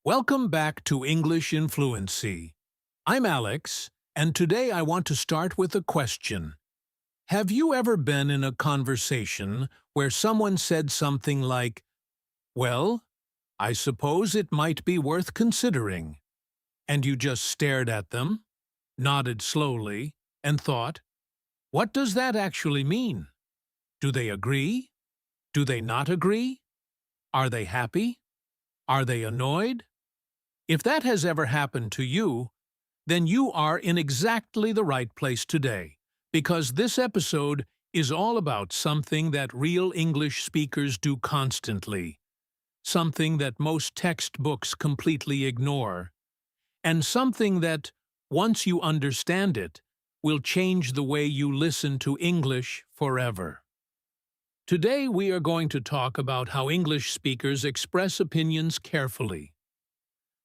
Welcome back to English in Fluency. I'm Alex, and today I want to start with a question. Have you ever been in a conversation where someone said something like, "Well, I suppose it might be worth considering," and you just stared at them, nodded slowly, and thought, what does that actually mean? Do they agree? Do they not agree? Are they happy? Are they annoyed? If that has ever happened to you, then you are in exactly the right place today, because this episode is all about something that real English speakers do constantly, something that most textbooks completely ignore, and something that, once you understand it, will change the way you listen to English forever. Today we are going to talk about how English speakers express opinions carefully.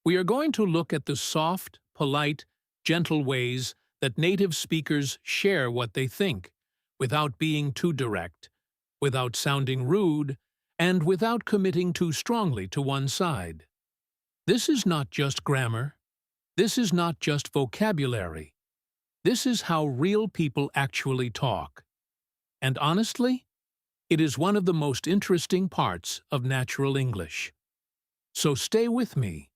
We are going to look at the soft, polite, gentle ways that native speakers share what they think, without being too direct, without sounding rude, and without committing too strongly to one side. This is not just grammar. This is not just vocabulary. This is how real people actually talk. And honestly, it is one of the most interesting parts of natural English. So stay with me,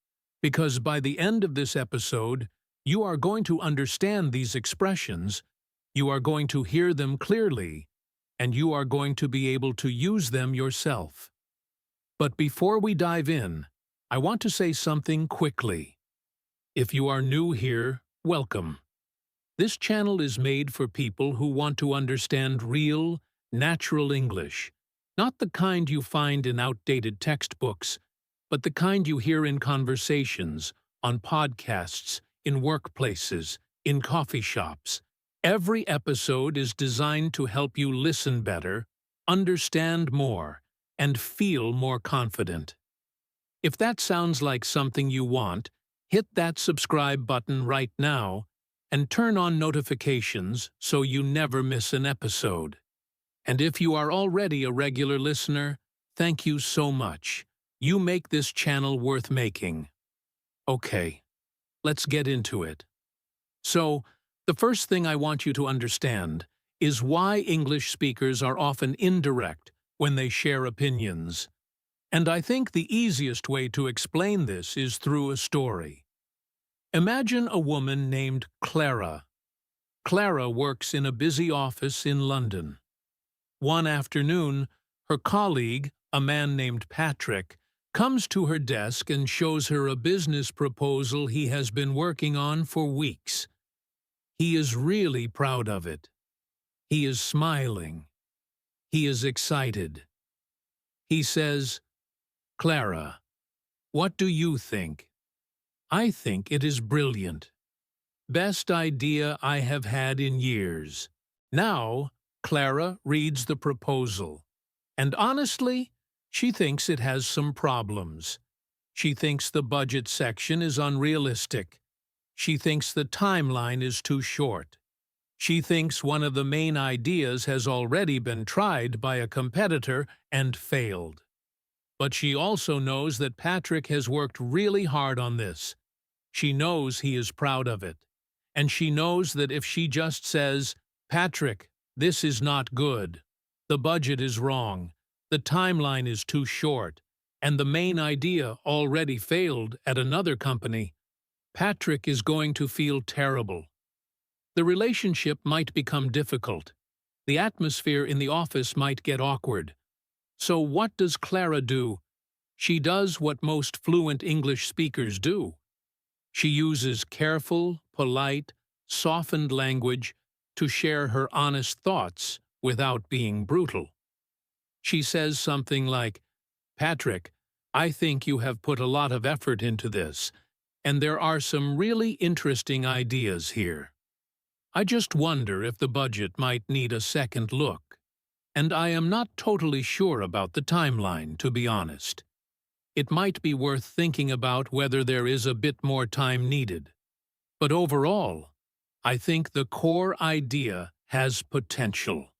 because by the end of this episode, you are going to understand these expressions, you are going to hear them clearly, and you are going to be able to use them yourself. But before we dive in, I want to say something quickly. If you are new here, welcome. This channel is made for people who want to understand real, natural English, not the kind you find in outdated textbooks, but the kind you hear in conversations, on podcasts, in workplaces, in coffee shops. Every episode is designed to help you listen better, understand more, and feel more confident. If that sounds like something you want, hit that subscribe button right now and turn on notifications so you never miss an episode. And if you are already a regular listener, thank you so much. You make this channel worth making. Okay, let's get into it. So, the first thing I want you to understand is why English speakers are often indirect when they share opinions. And I think the easiest way to explain this is through a story. Imagine a woman named Clara. Clara works in a busy office in London. One afternoon, her colleague, a man named Patrick, comes to her desk and shows her a business proposal he has been working on for weeks. He is really proud of it. He is smiling. He is excited. He says, "Clara, what do you think?" "I think it is brilliant. Best idea I have had in years." Now, Clara reads the proposal, and honestly, she thinks it has some problems. She thinks the budget section is unrealistic. She thinks the timeline is too short. She thinks one of the main ideas has already been tried by a competitor and failed. But she also knows that Patrick has worked really hard on this. She knows he is proud of it. And she knows that if she just says, "Patrick, this is not good. The budget is wrong. The timeline is too short, and the main idea already failed at another company," Patrick is going to feel terrible. The relationship might become difficult. The atmosphere in the office might get awkward. So what does Clara do? She does what most fluent English speakers do. She uses careful, polite, softened language to share her honest thoughts without being brutal. She says something like, "Patrick, I think you have put a lot of effort into this, and there are some really interesting ideas here. I just wonder if the budget might need a second look. And I am not totally sure about the timeline, to be honest. It might be worth thinking about whether there is a bit more time needed. But overall, I think the core idea has potential."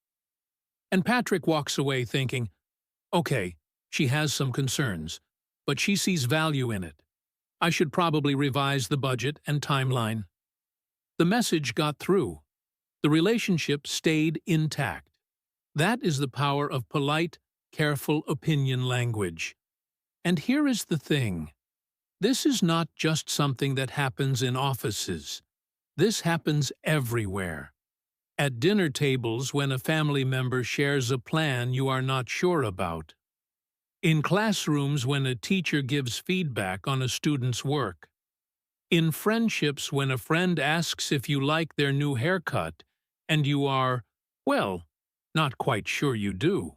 And Patrick walks away thinking, okay, she has some concerns, but she sees value in it. I should probably revise the budget and timeline. The message got through. The relationship stayed intact. That is the power of polite, careful opinion language. And here is the thing. This is not just something that happens in offices. This happens everywhere. At dinner tables when a family member shares a plan you are not sure about. In classrooms when a teacher gives feedback on a student's work. In friendships when a friend asks if you like their new haircut and you are, well, not quite sure you do.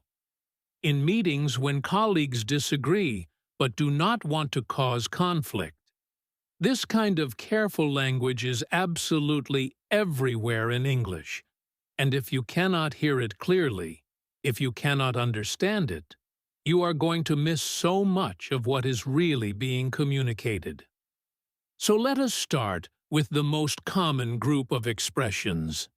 In meetings when colleagues disagree but do not want to cause conflict. This kind of careful language is absolutely everywhere in English, and if you cannot hear it clearly, if you cannot understand it, you are going to miss so much of what is really being communicated. So let us start with the most common group of expressions.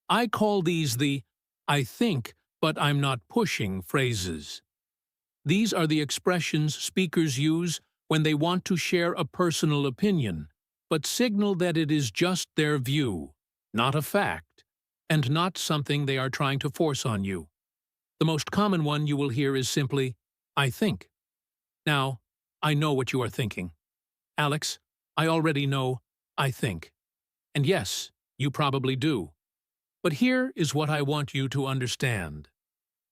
I call these the "I think, but I'm not pushing" phrases. These are the expressions speakers use when they want to share a personal opinion, but signal that it is just their view, not a fact, and not something they are trying to force on you. The most common one you will hear is simply, "I think." Now, I know what you are thinking. Alex, I already know, I think. And yes, you probably do. But here is what I want you to understand.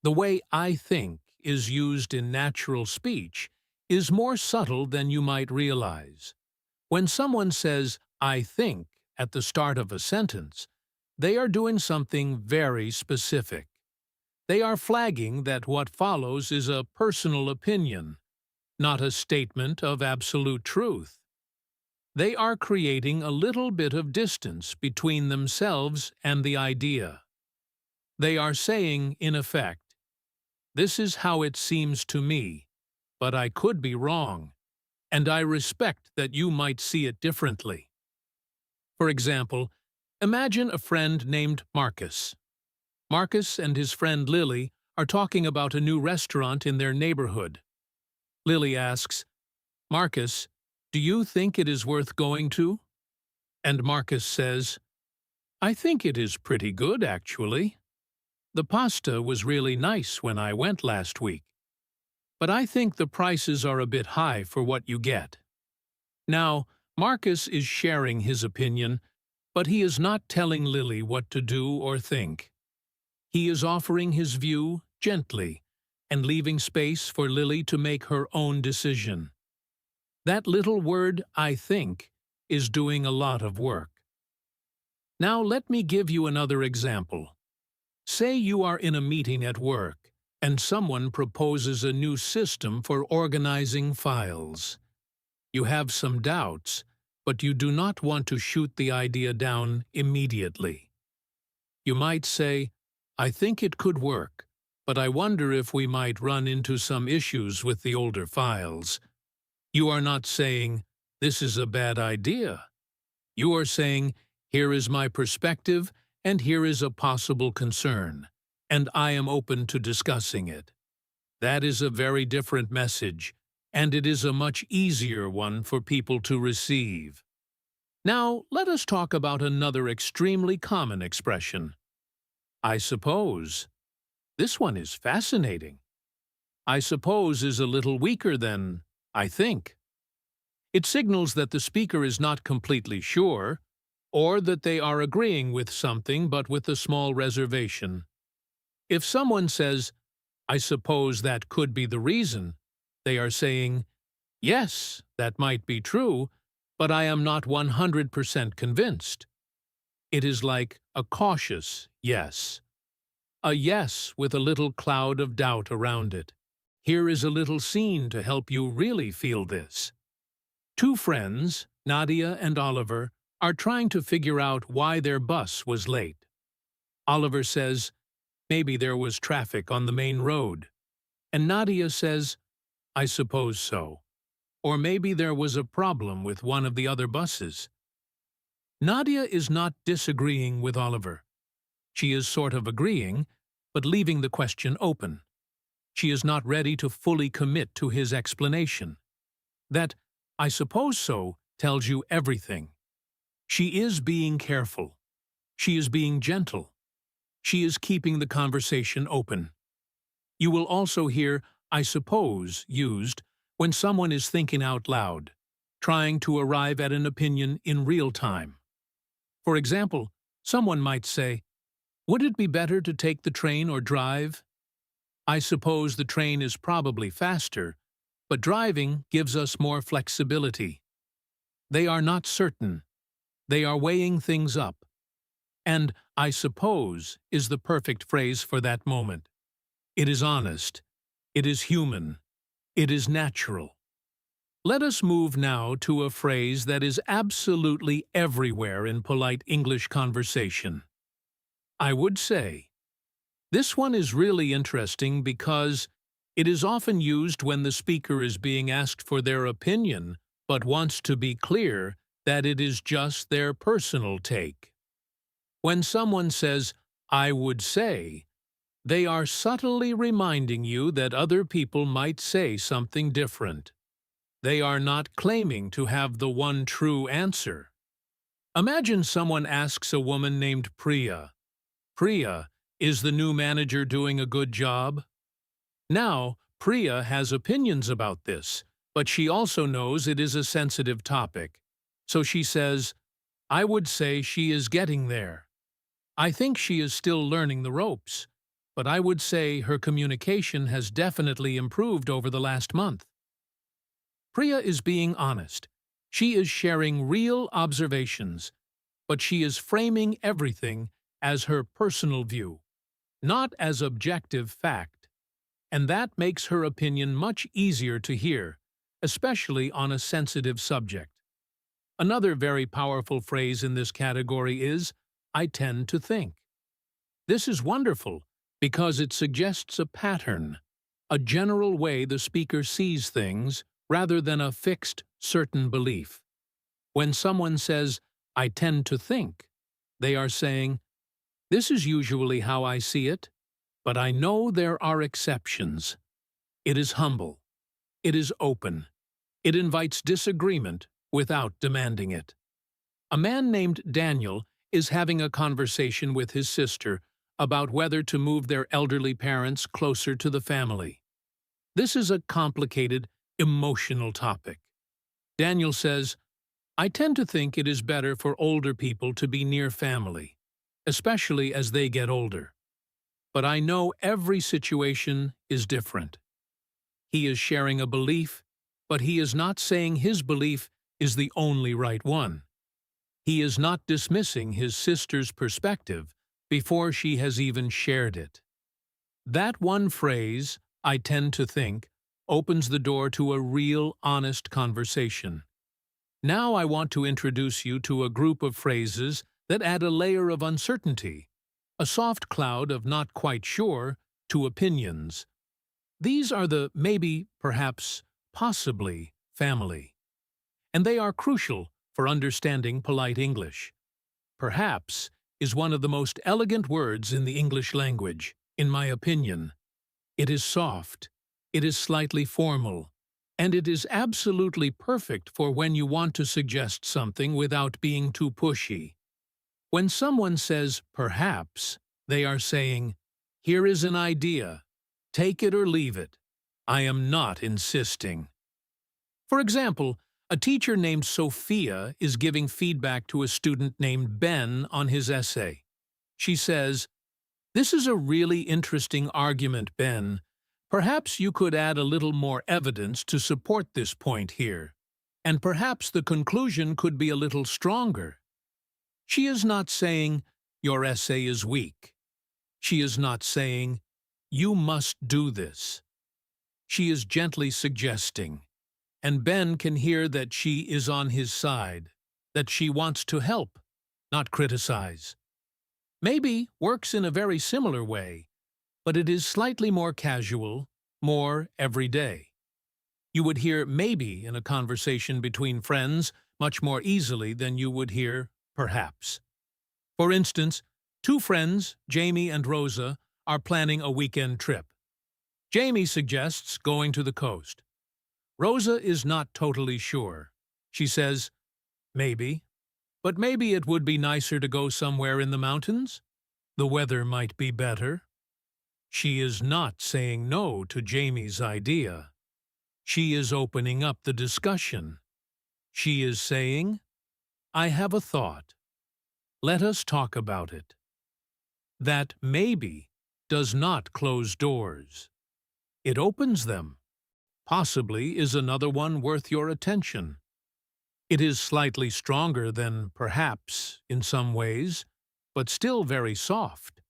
The way "I think" is used in natural speech is more subtle than you might realize. When someone says, "I think," at the start of a sentence, they are doing something very specific. They are flagging that what follows is a personal opinion, not a statement of absolute truth. They are creating a little bit of distance between themselves and the idea. They are saying, in effect, "This is how it seems to me, but I could be wrong, and I respect that you might see it differently." For example, imagine a friend named Marcus. Marcus and his friend Lily are talking about a new restaurant in their neighborhood. Lily asks, "Marcus, do you think it is worth going to?" And Marcus says, "I think it is pretty good, actually. The pasta was really nice when I went last week. But I think the prices are a bit high for what you get." Now, Marcus is sharing his opinion, but he is not telling Lily what to do or think. He is offering his view gently and leaving space for Lily to make her own decision. That little word, "I think," is doing a lot of work. Now let me give you another example. Say you are in a meeting at work, and someone proposes a new system for organizing files. You have some doubts, but you do not want to shoot the idea down immediately. You might say, "I think it could work, but I wonder if we might run into some issues with the older files." You are not saying, "This is a bad idea." You are saying, "Here is my perspective, and here is a possible concern, and I am open to discussing it." That is a very different message, and it is a much easier one for people to receive. Now, let us talk about another extremely common expression. I suppose. This one is fascinating. I suppose is a little weaker than I think. It signals that the speaker is not completely sure, or that they are agreeing with something but with a small reservation. If someone says, "I suppose that could be the reason," they are saying, "Yes, that might be true, but I am not 100% convinced." It is like a cautious yes. A yes with a little cloud of doubt around it. Here is a little scene to help you really feel this. Two friends, Nadia and Oliver, are trying to figure out why their bus was late. Oliver says, "Maybe there was traffic on the main road." And Nadia says, "I suppose so. Or maybe there was a problem with one of the other buses." Nadia is not disagreeing with Oliver. She is sort of agreeing, but leaving the question open. She is not ready to fully commit to his explanation. That "I suppose so" tells you everything. She is being careful. She is being gentle. She is keeping the conversation open. You will also hear "I suppose" used when someone is thinking out loud, trying to arrive at an opinion in real time. For example, someone might say, "Would it be better to take the train or drive? I suppose the train is probably faster, but driving gives us more flexibility." They are not certain. They are weighing things up. And "I suppose" is the perfect phrase for that moment. It is honest. It is human. It is natural. Let us move now to a phrase that is absolutely everywhere in polite English conversation. "I would say." This one is really interesting because it is often used when the speaker is being asked for their opinion but wants to be clear that it is just their personal take. When someone says, "I would say," they are subtly reminding you that other people might say something different. They are not claiming to have the one true answer. Imagine someone asks a woman named Priya, "Priya, is the new manager doing a good job?" Now, Priya has opinions about this, but she also knows it is a sensitive topic. So she says, "I would say she is getting there. I think she is still learning the ropes, but I would say her communication has definitely improved over the last month." Priya is being honest. She is sharing real observations, but she is framing everything as her personal view, not as objective fact. And that makes her opinion much easier to hear, especially on a sensitive subject. Another very powerful phrase in this category is, "I tend to think." This is wonderful because it suggests a pattern, a general way the speaker sees things, rather than a fixed, certain belief. When someone says, "I tend to think," they are saying, "This is usually how I see it, but I know there are exceptions." It is humble. It is open. It invites disagreement without demanding it. A man named Daniel is having a conversation with his sister about whether to move their elderly parents closer to the family. This is a complicated, emotional topic. Daniel says, "I tend to think it is better for older people to be near family, especially as they get older. But I know every situation is different." He is sharing a belief, but he is not saying his belief is the only right one. He is not dismissing his sister's perspective before she has even shared it. That one phrase, "I tend to think," opens the door to a real, honest conversation. Now I want to introduce you to a group of phrases that add a layer of uncertainty, a soft cloud of not quite sure, to opinions. These are the maybe, perhaps, possibly family. And they are crucial for understanding polite English. "Perhaps" is one of the most elegant words in the English language, in my opinion. It is soft, it is slightly formal, and it is absolutely perfect for when you want to suggest something without being too pushy. When someone says "perhaps," they are saying, "Here is an idea. Take it or leave it. I am not insisting." For example, a teacher named Sophia is giving feedback to a student named Ben on his essay. She says, "This is a really interesting argument, Ben. Perhaps you could add a little more evidence to support this point here. And perhaps the conclusion could be a little stronger." She is not saying, "Your essay is weak." She is not saying, "You must do this." She is gently suggesting, and Ben can hear that she is on his side, that she wants to help, not criticize. "Maybe" works in a very similar way, but it is slightly more casual, more everyday. You would hear "maybe" in a conversation between friends much more easily than you would hear "perhaps." For instance, two friends, Jamie and Rosa, are planning a weekend trip. Jamie suggests going to the coast. Rosa is not totally sure. She says, maybe, but maybe it would be nicer to go somewhere in the mountains. The weather might be better. She is not saying no to Jamie's idea. She is opening up the discussion. She is saying, I have a thought. Let us talk about it. That maybe does not close doors. It opens them. Possibly is another one worth your attention. It is slightly stronger than perhaps in some ways, but still very soft.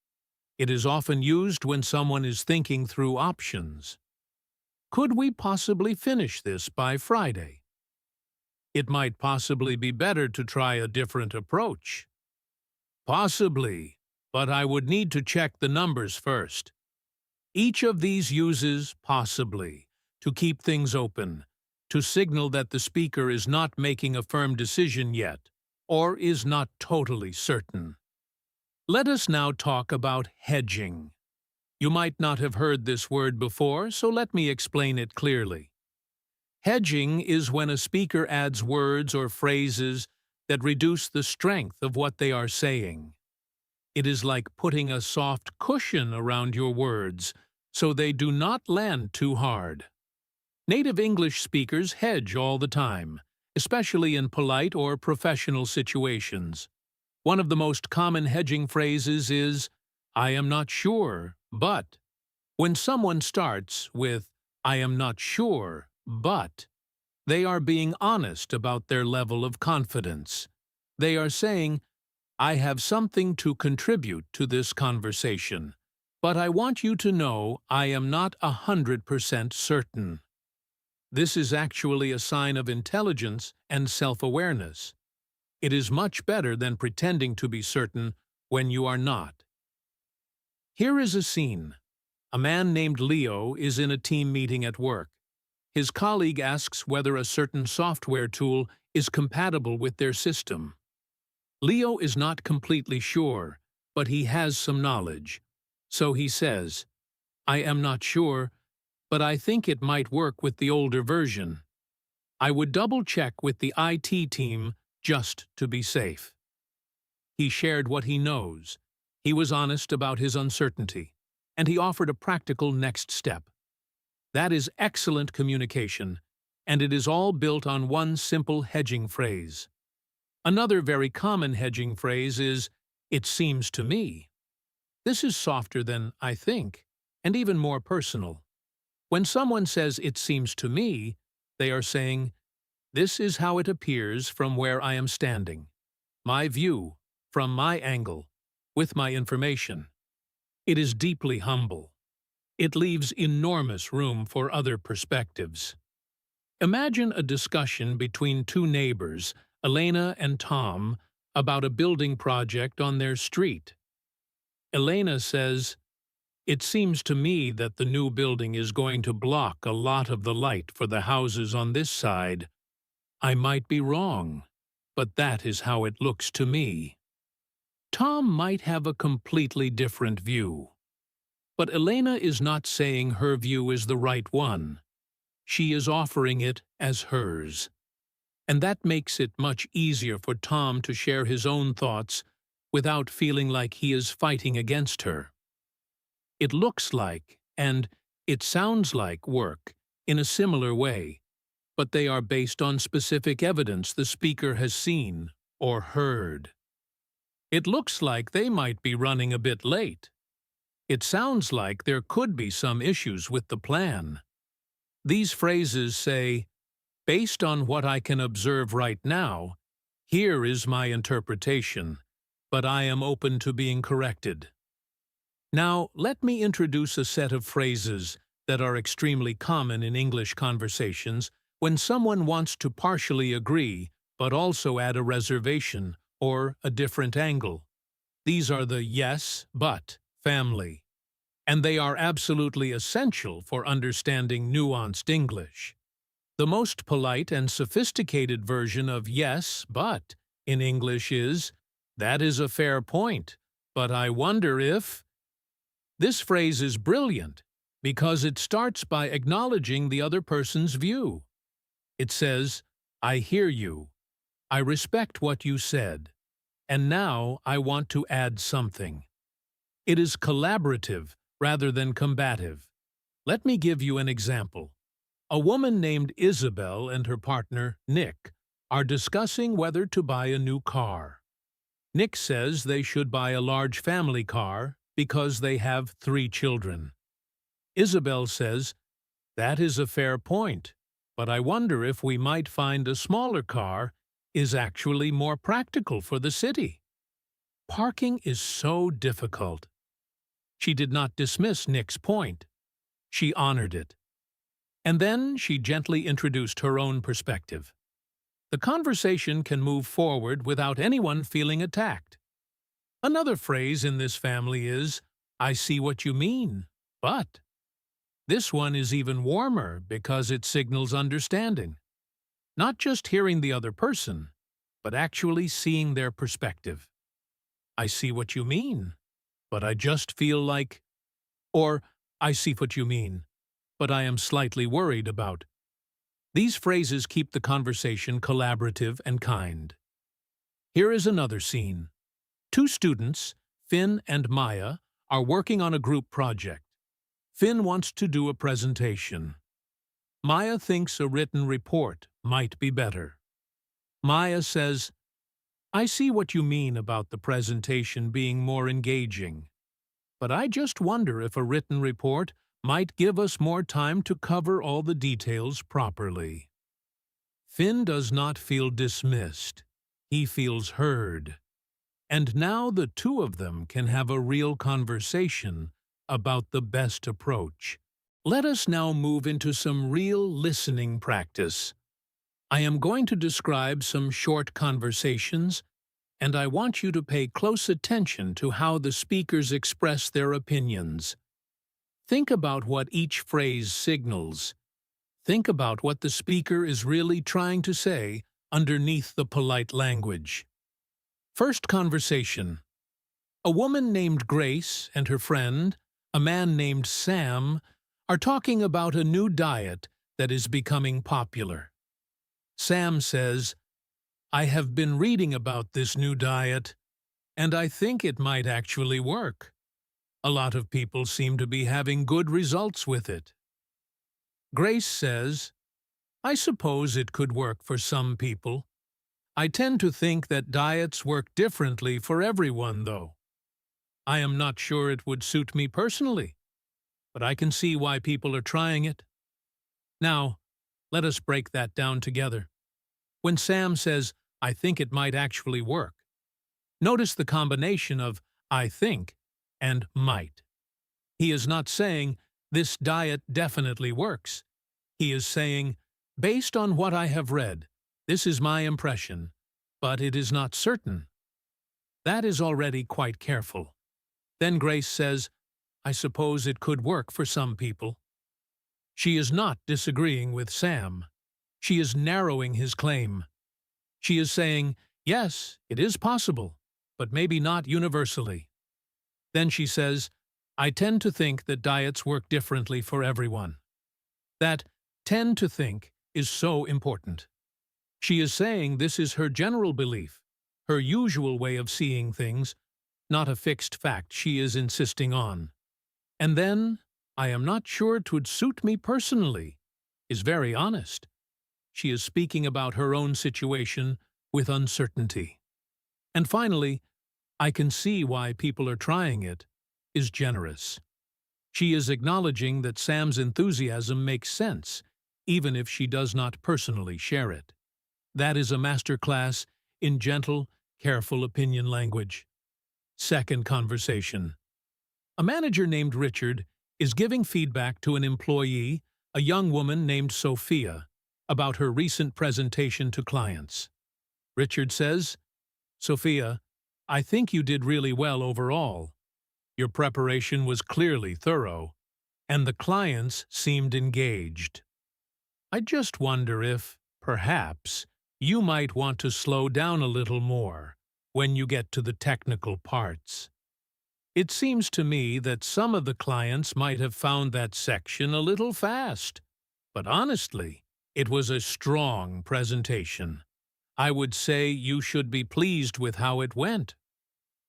It is often used when someone is thinking through options. Could we possibly finish this by Friday? It might possibly be better to try a different approach. Possibly, but I would need to check the numbers first. Each of these uses possibly to keep things open, to signal that the speaker is not making a firm decision yet, or is not totally certain. Let us now talk about hedging. You might not have heard this word before, so let me explain it clearly. Hedging is when a speaker adds words or phrases that reduce the strength of what they are saying. It is like putting a soft cushion around your words, so they do not land too hard. Native English speakers hedge all the time, especially in polite or professional situations. One of the most common hedging phrases is, I am not sure, but. When someone starts with, I am not sure, but, they are being honest about their level of confidence. They are saying, I have something to contribute to this conversation, but I want you to know I am not 100% certain. This is actually a sign of intelligence and self-awareness. It is much better than pretending to be certain when you are not. Here is a scene. A man named Leo is in a team meeting at work. His colleague asks whether a certain software tool is compatible with their system. Leo is not completely sure, but he has some knowledge. So he says, I am not sure, but I think it might work with the older version. I would double-check with the IT team just to be safe. He shared what he knows. He was honest about his uncertainty, and he offered a practical next step. That is excellent communication, and it is all built on one simple hedging phrase. Another very common hedging phrase is, it seems to me. This is softer than I think, and even more personal. When someone says, it seems to me, they are saying, this is how it appears from where I am standing. My view, from my angle, with my information. It is deeply humble. It leaves enormous room for other perspectives. Imagine a discussion between two neighbors, Elena and Tom, about a building project on their street. Elena says, it seems to me that the new building is going to block a lot of the light for the houses on this side. I might be wrong, but that is how it looks to me. Tom might have a completely different view. But Elena is not saying her view is the right one. She is offering it as hers. And that makes it much easier for Tom to share his own thoughts without feeling like he is fighting against her. It looks like, and it sounds like work in a similar way, but they are based on specific evidence the speaker has seen or heard. It looks like they might be running a bit late. It sounds like there could be some issues with the plan. These phrases say, based on what I can observe right now, here is my interpretation, but I am open to being corrected. Now, let me introduce a set of phrases that are extremely common in English conversations when someone wants to partially agree but also add a reservation or a different angle. These are the yes, but family, and they are absolutely essential for understanding nuanced English. The most polite and sophisticated version of yes, but in English is, that is a fair point, but I wonder if... This phrase is brilliant because it starts by acknowledging the other person's view. It says, I hear you. I respect what you said. And now I want to add something. It is collaborative rather than combative. Let me give you an example. A woman named Isabel and her partner, Nick, are discussing whether to buy a new car. Nick says they should buy a large family car because they have 3 children. Isabel says, that is a fair point, but I wonder if we might find a smaller car is actually more practical for the city. Parking is so difficult. She did not dismiss Nick's point. She honored it. And then she gently introduced her own perspective. The conversation can move forward without anyone feeling attacked. Another phrase in this family is, I see what you mean, but. This one is even warmer because it signals understanding. Not just hearing the other person, but actually seeing their perspective. I see what you mean, but I just feel like. Or, I see what you mean, but I am slightly worried about. These phrases keep the conversation collaborative and kind. Here is another scene. 2 students, Finn and Maya, are working on a group project. Finn wants to do a presentation. Maya thinks a written report might be better. Maya says, I see what you mean about the presentation being more engaging, but I just wonder if a written report might give us more time to cover all the details properly. Finn does not feel dismissed. He feels heard. And now the 2 of them can have a real conversation about the best approach. Let us now move into some real listening practice. I am going to describe some short conversations, and I want you to pay close attention to how the speakers express their opinions. Think about what each phrase signals. Think about what the speaker is really trying to say underneath the polite language. First conversation. A woman named Grace and her friend, a man named Sam, are talking about a new diet that is becoming popular. Sam says, I have been reading about this new diet, and I think it might actually work. A lot of people seem to be having good results with it. Grace says, I suppose it could work for some people. I tend to think that diets work differently for everyone, though. I am not sure it would suit me personally, but I can see why people are trying it. Now, let us break that down together. When Sam says, I think it might actually work, notice the combination of I think and might. He is not saying, this diet definitely works. He is saying, based on what I have read, this is my impression, but it is not certain. That is already quite careful. Then Grace says, I suppose it could work for some people. She is not disagreeing with Sam. She is narrowing his claim. She is saying, yes, it is possible, but maybe not universally. Then she says, I tend to think that diets work differently for everyone. That tend to think is so important. She is saying this is her general belief, her usual way of seeing things, not a fixed fact she is insisting on. And then, I am not sure it would suit me personally, is very honest. She is speaking about her own situation with uncertainty. And finally, I can see why people are trying it, is generous. She is acknowledging that Sam's enthusiasm makes sense, even if she does not personally share it. That is a masterclass in gentle, careful opinion language. Second conversation. A manager named Richard is giving feedback to an employee, a young woman named Sophia, about her recent presentation to clients. Richard says, Sophia, I think you did really well overall. Your preparation was clearly thorough, and the clients seemed engaged. I just wonder if, perhaps, you might want to slow down a little more when you get to the technical parts. It seems to me that some of the clients might have found that section a little fast, but honestly, It was a strong presentation. I would say you should be pleased with how it went.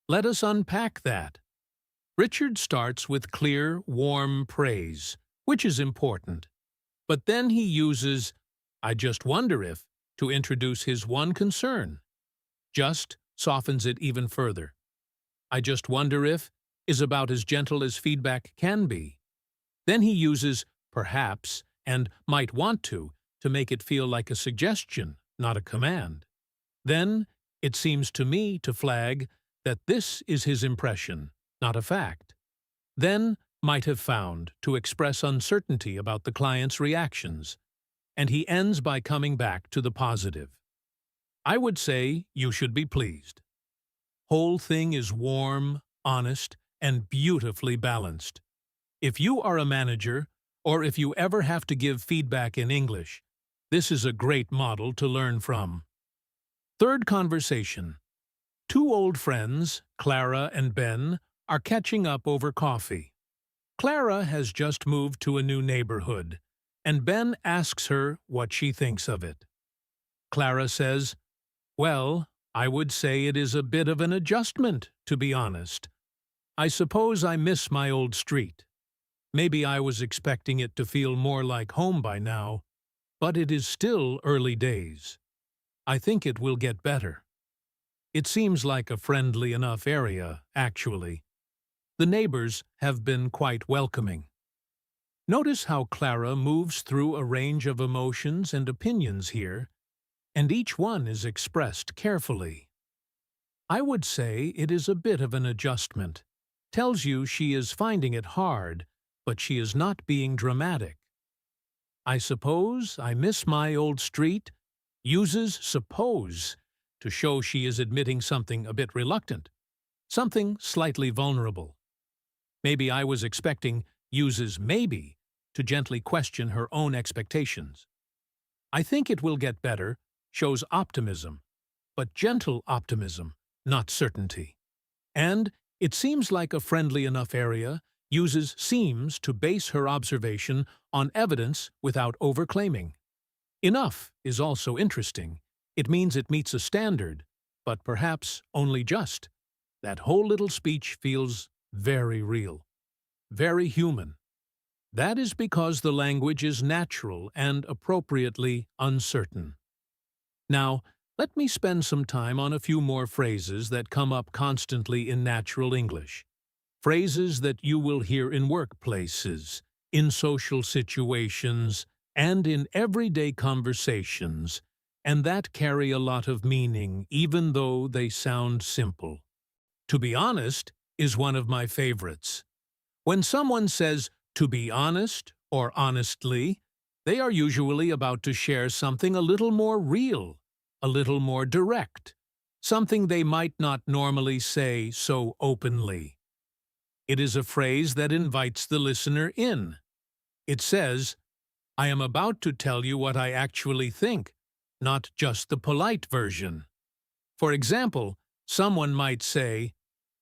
Let us unpack that. Richard starts with clear, warm praise, which is important. But then he uses, "I just wonder if," to introduce his one concern. Just softens it even further. "I just wonder if" is about as gentle as feedback can be. Then he uses perhaps and might want to make it feel like a suggestion, not a command. Then it seems to me to flag that this is his impression, not a fact. Then might have found to express uncertainty about the client's reactions. And he ends by coming back to the positive. I would say you should be pleased. Whole thing is warm, honest, and beautifully balanced. If you are a manager, or if you ever have to give feedback in English, this is a great model to learn from. Third conversation. Two old friends, Clara and Ben, are catching up over coffee. Clara has just moved to a new neighborhood, and Ben asks her what she thinks of it. Clara says, "Well, I would say it is a bit of an adjustment, to be honest. I suppose I miss my old street. Maybe I was expecting it to feel more like home by now, but it is still early days. I think it will get better. It seems like a friendly enough area, actually. The neighbors have been quite welcoming." Notice how Clara moves through a range of emotions and opinions here, and each one is expressed carefully. I would say it is a bit of an adjustment. Tells you she is finding it hard, but she is not being dramatic. I suppose I miss my old street uses suppose to show she is admitting something a bit reluctant, something slightly vulnerable. Maybe I was expecting uses maybe to gently question her own expectations. I think it will get better shows optimism, but gentle optimism, not certainty. And it seems like a friendly enough area uses seems to base her observation on evidence without overclaiming. Enough is also interesting. It means it meets a standard, but perhaps only just. That whole little speech feels very real, very human. That is because the language is natural and appropriately uncertain. Now, let me spend some time on a few more phrases that come up constantly in natural English. Phrases that you will hear in workplaces, in social situations, and in everyday conversations, and that carry a lot of meaning even though they sound simple. To be honest is one of my favorites. When someone says to be honest or honestly, they are usually about to share something a little more real, a little more direct, something they might not normally say so openly. It is a phrase that invites the listener in. It says, "I am about to tell you what I actually think, not just the polite version." For example, someone might say,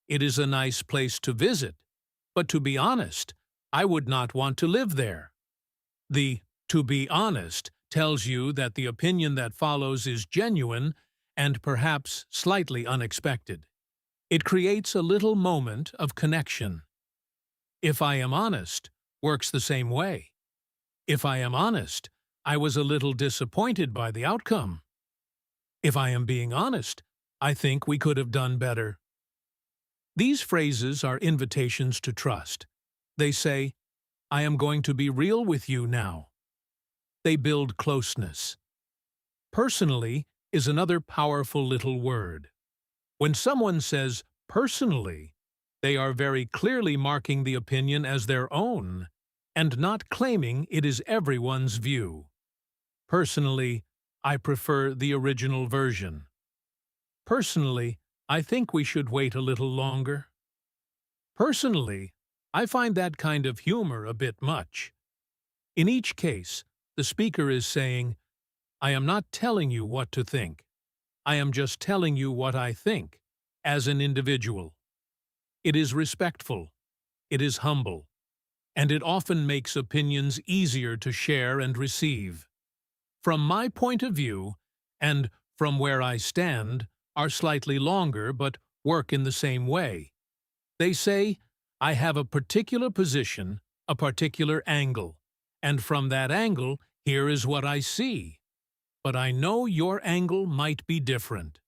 "It is a nice place to visit, but to be honest, I would not want to live there." The "to be honest" tells you that the opinion that follows is genuine and perhaps slightly unexpected. It creates a little moment of connection. "If I am honest" works the same way. "If I am honest, I was a little disappointed by the outcome." "If I am being honest, I think we could have done better." These phrases are invitations to trust. They say, "I am going to be real with you now." They build closeness. Personally is another powerful little word. When someone says personally, they are very clearly marking the opinion as their own, and not claiming it is everyone's view. Personally, I prefer the original version. Personally, I think we should wait a little longer. Personally, I find that kind of humor a bit much. In each case, the speaker is saying, "I am not telling you what to think. I am just telling you what I think, as an individual." It is respectful. It is humble. And it often makes opinions easier to share and receive. From my point of view, and from where I stand, are slightly longer but work in the same way. They say, I have a particular position, a particular angle, and from that angle, here is what I see. But I know your angle might be different.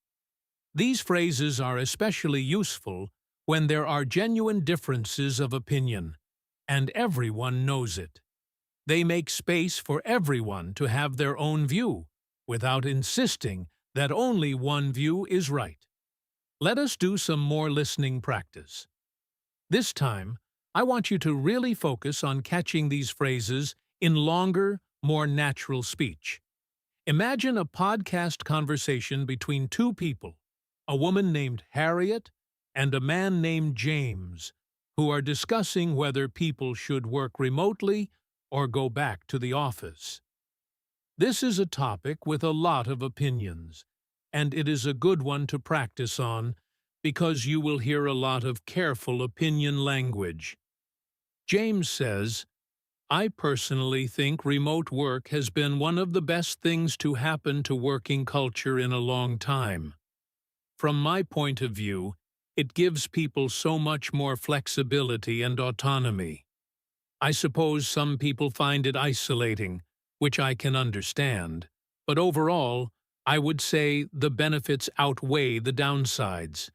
These phrases are especially useful when there are genuine differences of opinion, and everyone knows it. They make space for everyone to have their own view, without insisting that only one view is right. Let us do some more listening practice. This time, I want you to really focus on catching these phrases in longer, more natural speech. Imagine a podcast conversation between two people, a woman named Harriet and a man named James, who are discussing whether people should work remotely or go back to the office. This is a topic with a lot of opinions, and it is a good one to practice on because you will hear a lot of careful opinion language. James says, I personally think remote work has been one of the best things to happen to working culture in a long time. From my point of view, it gives people so much more flexibility and autonomy. I suppose some people find it isolating, which I can understand, but overall, I would say the benefits outweigh the downsides.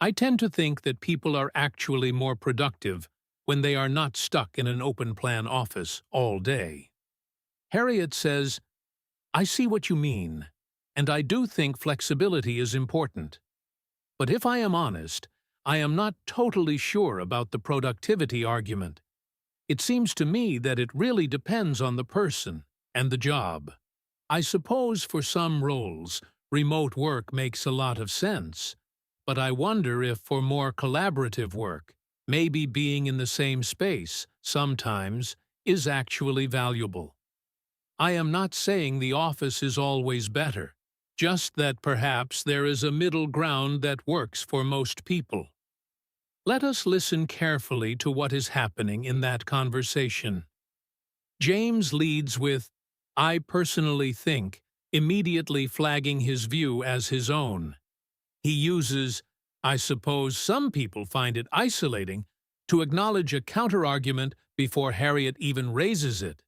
I tend to think that people are actually more productive when they are not stuck in an open-plan office all day. Harriet says, I see what you mean, and I do think flexibility is important. But if I am honest, I am not totally sure about the productivity argument. It seems to me that it really depends on the person and the job. I suppose for some roles, remote work makes a lot of sense, but I wonder if for more collaborative work, maybe being in the same space, sometimes, is actually valuable. I am not saying the office is always better, just that perhaps there is a middle ground that works for most people. Let us listen carefully to what is happening in that conversation. James leads with, I personally think, immediately flagging his view as his own. He uses, I suppose some people find it isolating, to acknowledge a counterargument before Harriet even raises it.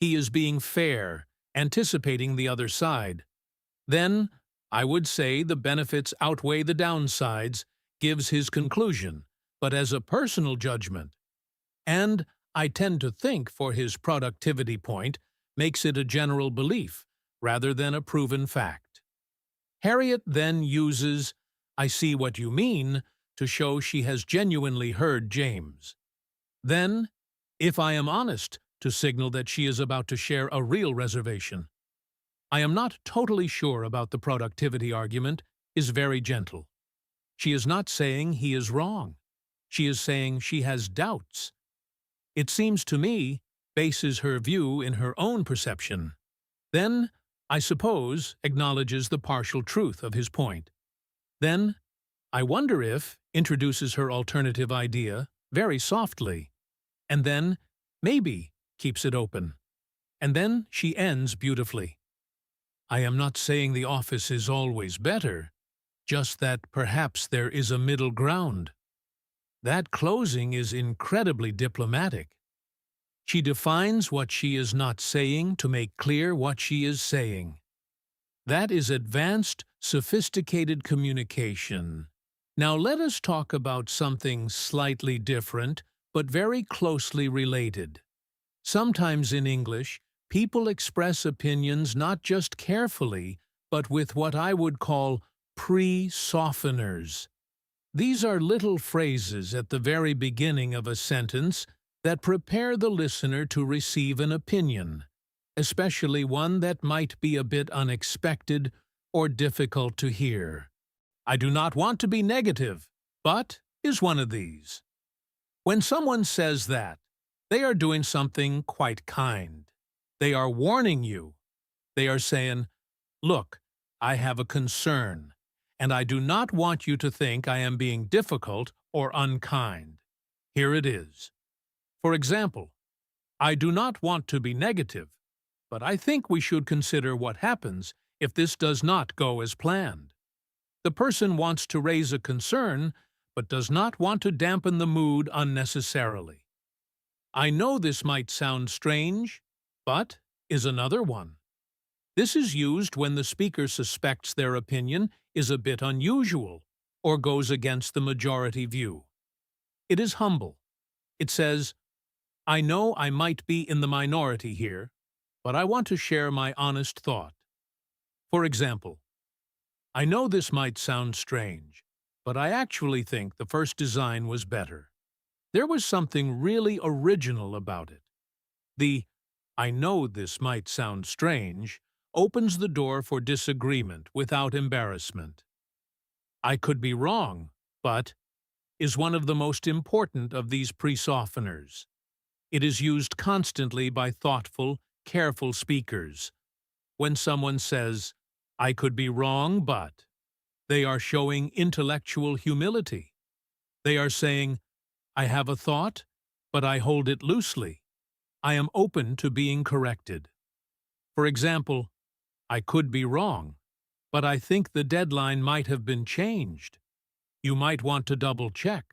He is being fair, anticipating the other side. Then, I would say the benefits outweigh the downsides, gives his conclusion, but as a personal judgment. And I tend to think for his productivity point, makes it a general belief, rather than a proven fact. Harriet then uses, I see what you mean, to show she has genuinely heard James. Then, if I am honest, to signal that she is about to share a real reservation. I am not totally sure about the productivity argument, is very gentle. She is not saying he is wrong. She is saying she has doubts. It seems to me, bases her view in her own perception. Then, I suppose, acknowledges the partial truth of his point. Then, I wonder if, introduces her alternative idea, very softly. And then, maybe, keeps it open. And then she ends beautifully. I am not saying the office is always better, just that perhaps there is a middle ground. That closing is incredibly diplomatic. She defines what she is not saying to make clear what she is saying. That is advanced, sophisticated communication. Now let us talk about something slightly different, but very closely related. Sometimes in English, people express opinions not just carefully, but with what I would call pre-softeners. These are little phrases at the very beginning of a sentence that prepare the listener to receive an opinion, especially one that might be a bit unexpected or difficult to hear. I do not want to be negative, but is one of these. When someone says that, they are doing something quite kind. They are warning you. They are saying, look, I have a concern, and I do not want you to think I am being difficult or unkind. Here it is. For example, I do not want to be negative, but I think we should consider what happens if this does not go as planned. The person wants to raise a concern, but does not want to dampen the mood unnecessarily. I know this might sound strange, but is another one. This is used when the speaker suspects their opinion is a bit unusual or goes against the majority view. It is humble. It says, I know I might be in the minority here, but I want to share my honest thought. For example, I know this might sound strange, but I actually think the first design was better. There was something really original about it. The I know this might sound strange opens the door for disagreement without embarrassment. I could be wrong, but is one of the most important of these pre-softeners. It is used constantly by thoughtful, careful speakers. When someone says, I could be wrong, but, they are showing intellectual humility. They are saying, I have a thought, but I hold it loosely. I am open to being corrected. For example, I could be wrong, but I think the deadline might have been changed. You might want to double-check.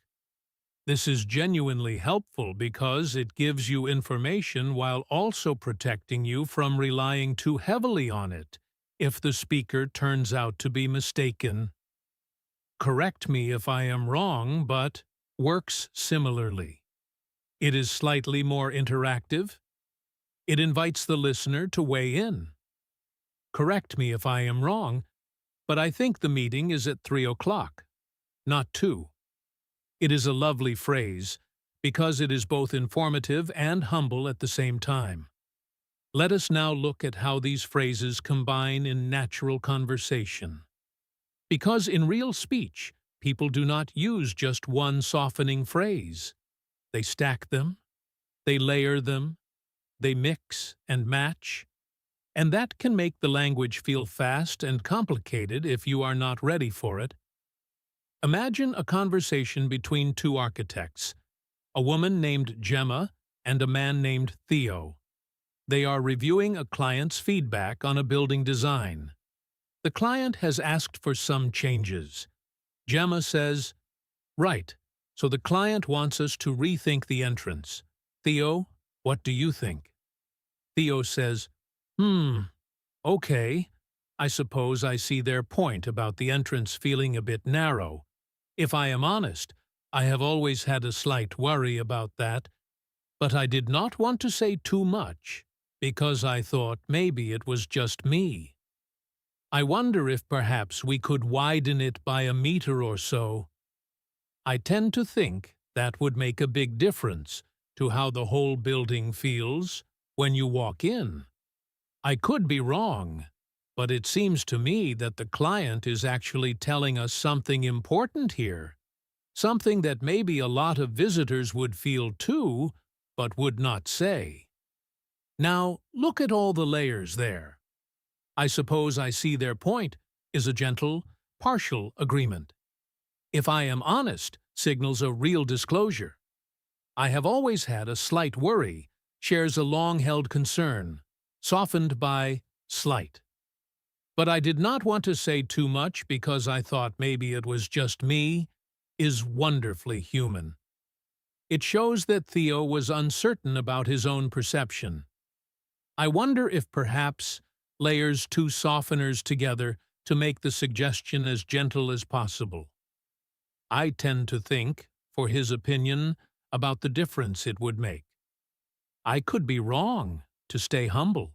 This is genuinely helpful because it gives you information while also protecting you from relying too heavily on it if the speaker turns out to be mistaken. Correct me if I am wrong, but works similarly. It is slightly more interactive. It invites the listener to weigh in. Correct me if I am wrong, but I think the meeting is at 3 o'clock, not 2. It is a lovely phrase because it is both informative and humble at the same time. Let us now look at how these phrases combine in natural conversation. Because in real speech, people do not use just one softening phrase. They stack them, they layer them, they mix and match, and that can make the language feel fast and complicated if you are not ready for it. Imagine a conversation between two architects, a woman named Gemma and a man named Theo. They are reviewing a client's feedback on a building design. The client has asked for some changes. Gemma says, Right, so the client wants us to rethink the entrance. Theo, what do you think? Theo says, Okay. I suppose I see their point about the entrance feeling a bit narrow. If I am honest, I have always had a slight worry about that, but I did not want to say too much, because I thought maybe it was just me. I wonder if perhaps we could widen it by a meter or so. I tend to think that would make a big difference to how the whole building feels when you walk in. I could be wrong, but it seems to me that the client is actually telling us something important here, something that maybe a lot of visitors would feel too, but would not say. Now, look at all the layers there. I suppose I see their point is a gentle, partial agreement. If I am honest, signals a real disclosure. I have always had a slight worry, shares a long-held concern, softened by slight. But I did not want to say too much because I thought maybe it was just me, is wonderfully human. It shows that Theo was uncertain about his own perception. I wonder if perhaps layers two softeners together to make the suggestion as gentle as possible. I tend to think, for his opinion, about the difference it would make. I could be wrong, to stay humble.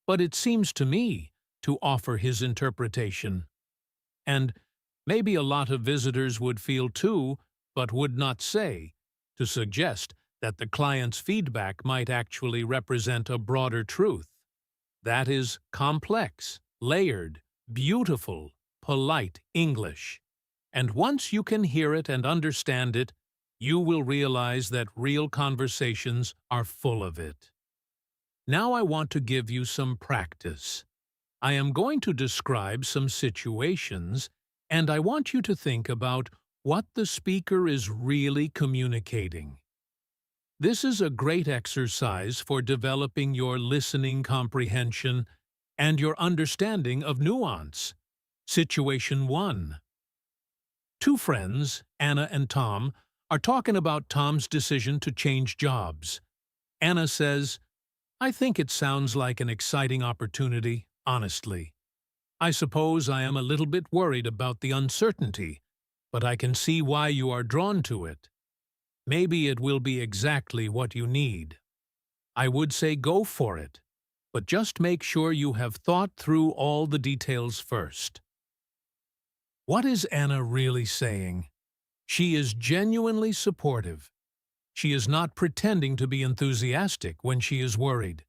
But it seems to me to offer his interpretation. And maybe a lot of visitors would feel too, but would not say, to suggest that the client's feedback might actually represent a broader truth. That is complex, layered, beautiful, polite English. And once you can hear it and understand it, you will realize that real conversations are full of it. Now I want to give you some practice. I am going to describe some situations, and I want you to think about what the speaker is really communicating. This is a great exercise for developing your listening comprehension and your understanding of nuance. Situation 1. Two friends, Anna and Tom, are talking about Tom's decision to change jobs. Anna says, "I think it sounds like an exciting opportunity, honestly. I suppose I am a little bit worried about the uncertainty, but I can see why you are drawn to it. Maybe it will be exactly what you need. I would say go for it, but just make sure you have thought through all the details first." What is Anna really saying? She is genuinely supportive. She is not pretending to be enthusiastic when she is worried.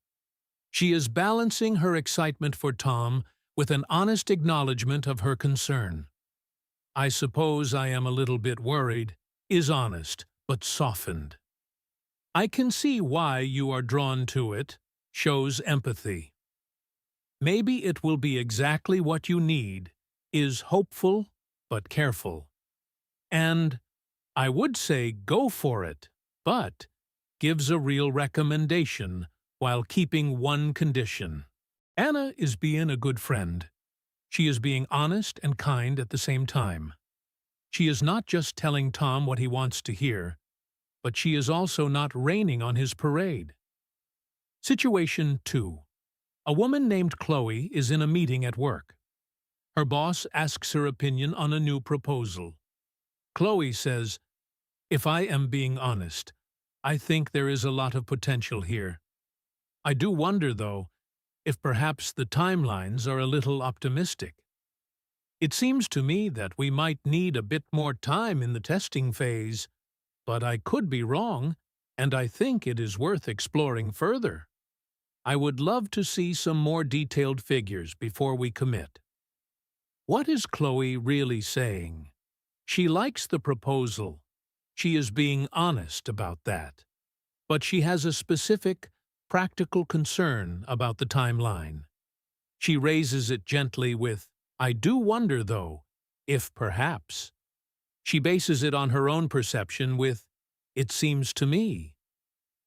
She is balancing her excitement for Tom with an honest acknowledgement of her concern. "I suppose I am a little bit worried" is honest, but softened. "I can see why you are drawn to it" shows empathy. "Maybe it will be exactly what you need" is hopeful, but careful. And "I would say go for it, but" gives a real recommendation while keeping one condition. Anna is being a good friend. She is being honest and kind at the same time. She is not just telling Tom what he wants to hear, but she is also not raining on his parade. Situation 2. A woman named Chloe is in a meeting at work. Her boss asks her opinion on a new proposal. Chloe says, "If I am being honest, I think there is a lot of potential here. I do wonder, though, if perhaps the timelines are a little optimistic. It seems to me that we might need a bit more time in the testing phase, but I could be wrong, and I think it is worth exploring further. I would love to see some more detailed figures before we commit." What is Chloe really saying? She likes the proposal. She is being honest about that. But she has a specific, practical concern about the timeline. She raises it gently with, "I do wonder, though, if perhaps." She bases it on her own perception with, "It seems to me."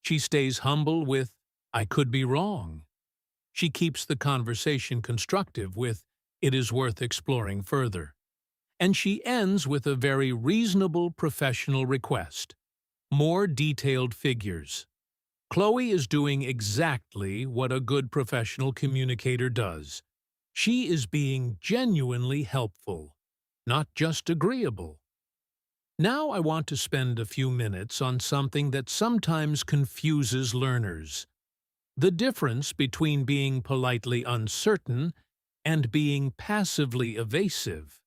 She stays humble with, "I could be wrong." She keeps the conversation constructive with, "It is worth exploring further." And she ends with a very reasonable professional request: more detailed figures. Chloe is doing exactly what a good professional communicator does. She is being genuinely helpful, not just agreeable. Now I want to spend a few minutes on something that sometimes confuses learners: the difference between being politely uncertain and being passively evasive.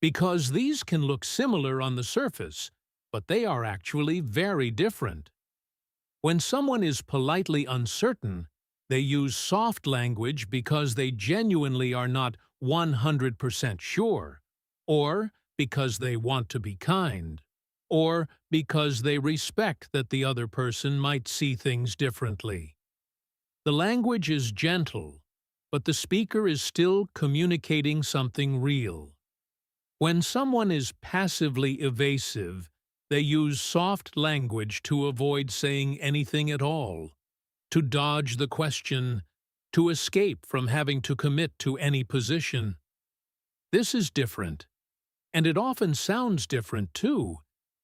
Because these can look similar on the surface, but they are actually very different. When someone is politely uncertain, they use soft language because they genuinely are not 100% sure, or because they want to be kind, or because they respect that the other person might see things differently. The language is gentle, but the speaker is still communicating something real. When someone is passively evasive, they use soft language to avoid saying anything at all, to dodge the question, to escape from having to commit to any position. This is different, and it often sounds different too,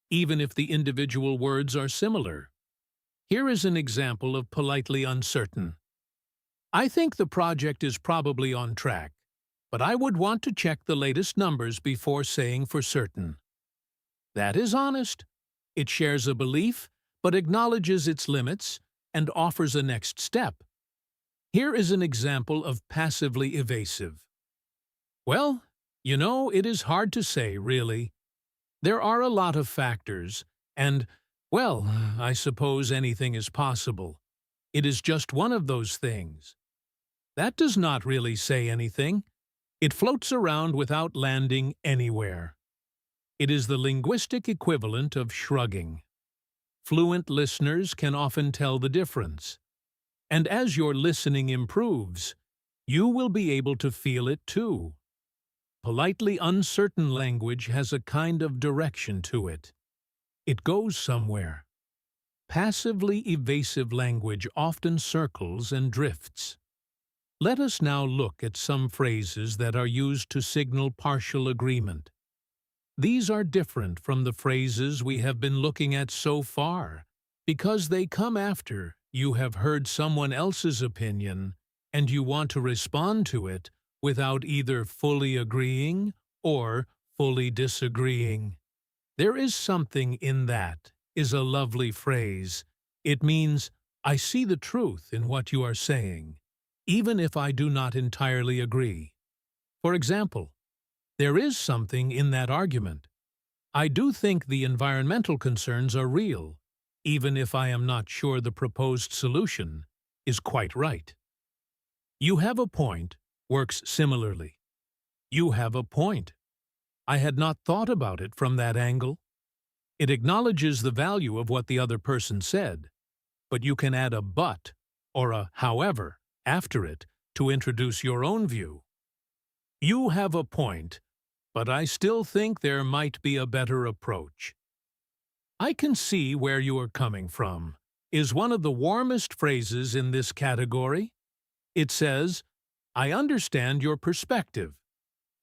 even if the individual words are similar. Here is an example of politely uncertain. "I think the project is probably on track, but I would want to check the latest numbers before saying for certain." That is honest. It shares a belief, but acknowledges its limits and offers a next step. Here is an example of passively evasive. "Well, it is hard to say, really. There are a lot of factors, and, well, I suppose anything is possible. It is just one of those things." That does not really say anything. It floats around without landing anywhere. It is the linguistic equivalent of shrugging. Fluent listeners can often tell the difference. And as your listening improves, you will be able to feel it too. Politely uncertain language has a kind of direction to it. It goes somewhere. Passively evasive language often circles and drifts. Let us now look at some phrases that are used to signal partial agreement. These are different from the phrases we have been looking at so far, because they come after you have heard someone else's opinion and you want to respond to it without either fully agreeing or fully disagreeing. There is something in that, is a lovely phrase. It means, I see the truth in what you are saying, even if I do not entirely agree. For example, there is something in that argument. I do think the environmental concerns are real, even if I am not sure the proposed solution is quite right. You have a point works similarly. You have a point. I had not thought about it from that angle. It acknowledges the value of what the other person said, but you can add a but or a however after it to introduce your own view. You have a point, but I still think there might be a better approach. I can see where you are coming from is one of the warmest phrases in this category. It says, I understand your perspective.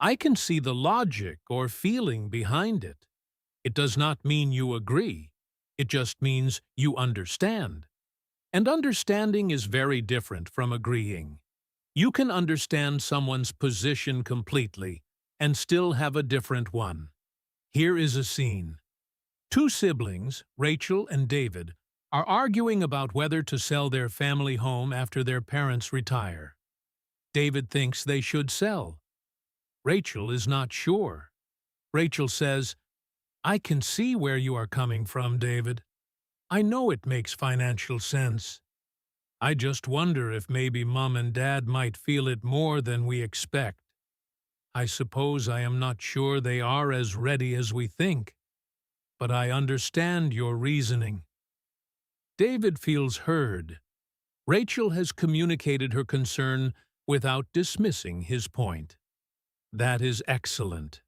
I can see the logic or feeling behind it. It does not mean you agree. It just means you understand. And understanding is very different from agreeing. You can understand someone's position completely and still have a different one. Here is a scene. Two siblings, Rachel and David, are arguing about whether to sell their family home after their parents retire. David thinks they should sell. Rachel is not sure. Rachel says, I can see where you are coming from, David. I know it makes financial sense. I just wonder if maybe Mom and Dad might feel it more than we expect. I suppose I am not sure they are as ready as we think, but I understand your reasoning. David feels heard. Rachel has communicated her concern without dismissing his point. That is excellent.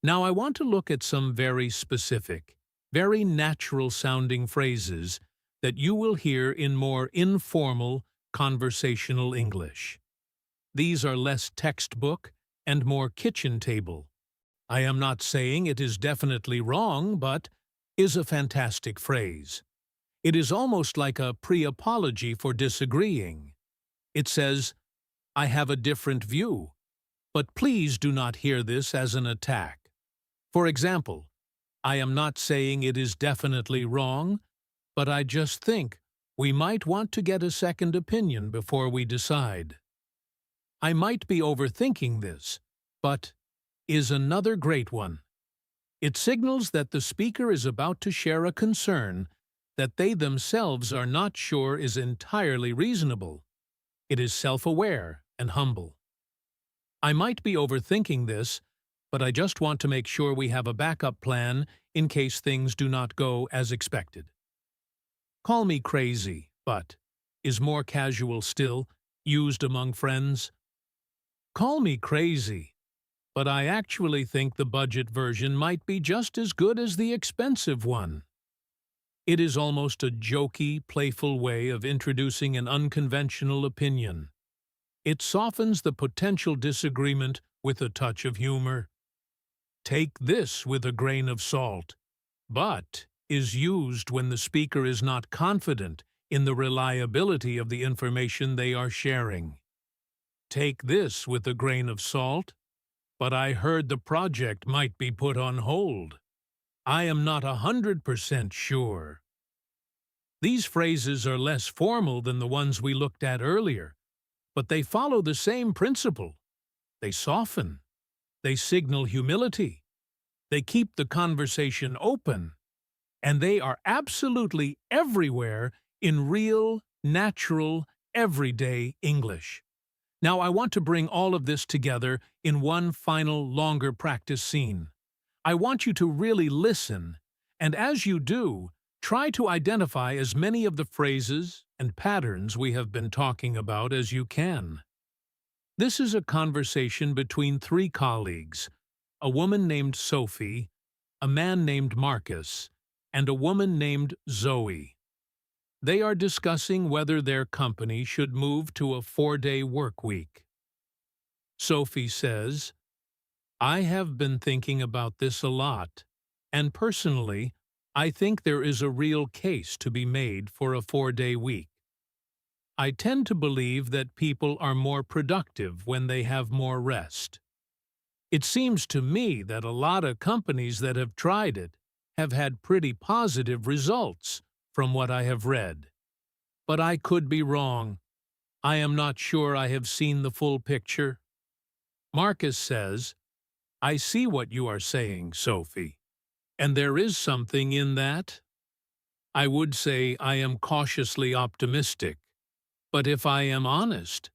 Now I want to look at some very specific, very natural-sounding phrases that you will hear in more informal, conversational English. These are less textbook and more kitchen table. I am not saying it is definitely wrong, but is a fantastic phrase. It is almost like a pre-apology for disagreeing. It says, I have a different view, but please do not hear this as an attack. For example, I am not saying it is definitely wrong, but I just think we might want to get a second opinion before we decide. I might be overthinking this, but is another great one. It signals that the speaker is about to share a concern that they themselves are not sure is entirely reasonable. It is self-aware and humble. I might be overthinking this, but I just want to make sure we have a backup plan in case things do not go as expected. Call me crazy, but is more casual still, used among friends. Call me crazy, but I actually think the budget version might be just as good as the expensive one. It is almost a jokey, playful way of introducing an unconventional opinion. It softens the potential disagreement with a touch of humor. Take this with a grain of salt, but is used when the speaker is not confident in the reliability of the information they are sharing. Take this with a grain of salt, but I heard the project might be put on hold. I am not 100% sure. These phrases are less formal than the ones we looked at earlier, but they follow the same principle. They soften. They signal humility. They keep the conversation open. And they are absolutely everywhere in real, natural, everyday English. Now I want to bring all of this together in one final, longer practice scene. I want you to really listen, and as you do, try to identify as many of the phrases and patterns we have been talking about as you can. This is a conversation between three colleagues, a woman named Sophie, a man named Marcus, and a woman named Zoe. They are discussing whether their company should move to a 4-day work week. Sophie says, I have been thinking about this a lot, and personally, I think there is a real case to be made for a 4-day week. I tend to believe that people are more productive when they have more rest. It seems to me that a lot of companies that have tried it have had pretty positive results, from what I have read. But I could be wrong. I am not sure I have seen the full picture. Marcus says, I see what you are saying, Sophie, and there is something in that. I would say I am cautiously optimistic, but if I am honest,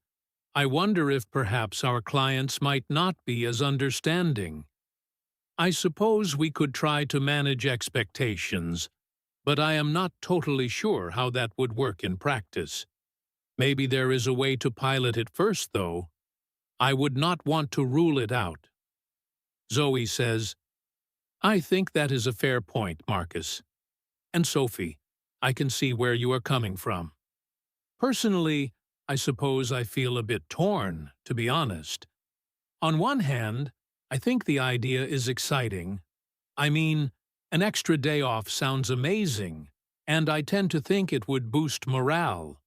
I wonder if perhaps our clients might not be as understanding. I suppose we could try to manage expectations, but I am not totally sure how that would work in practice. Maybe there is a way to pilot it first, though. I would not want to rule it out. Zoe says, I think that is a fair point, Marcus. And Sophie, I can see where you are coming from. Personally, I suppose I feel a bit torn, to be honest. On one hand, I think the idea is exciting. I mean, an extra day off sounds amazing, and I tend to think it would boost morale.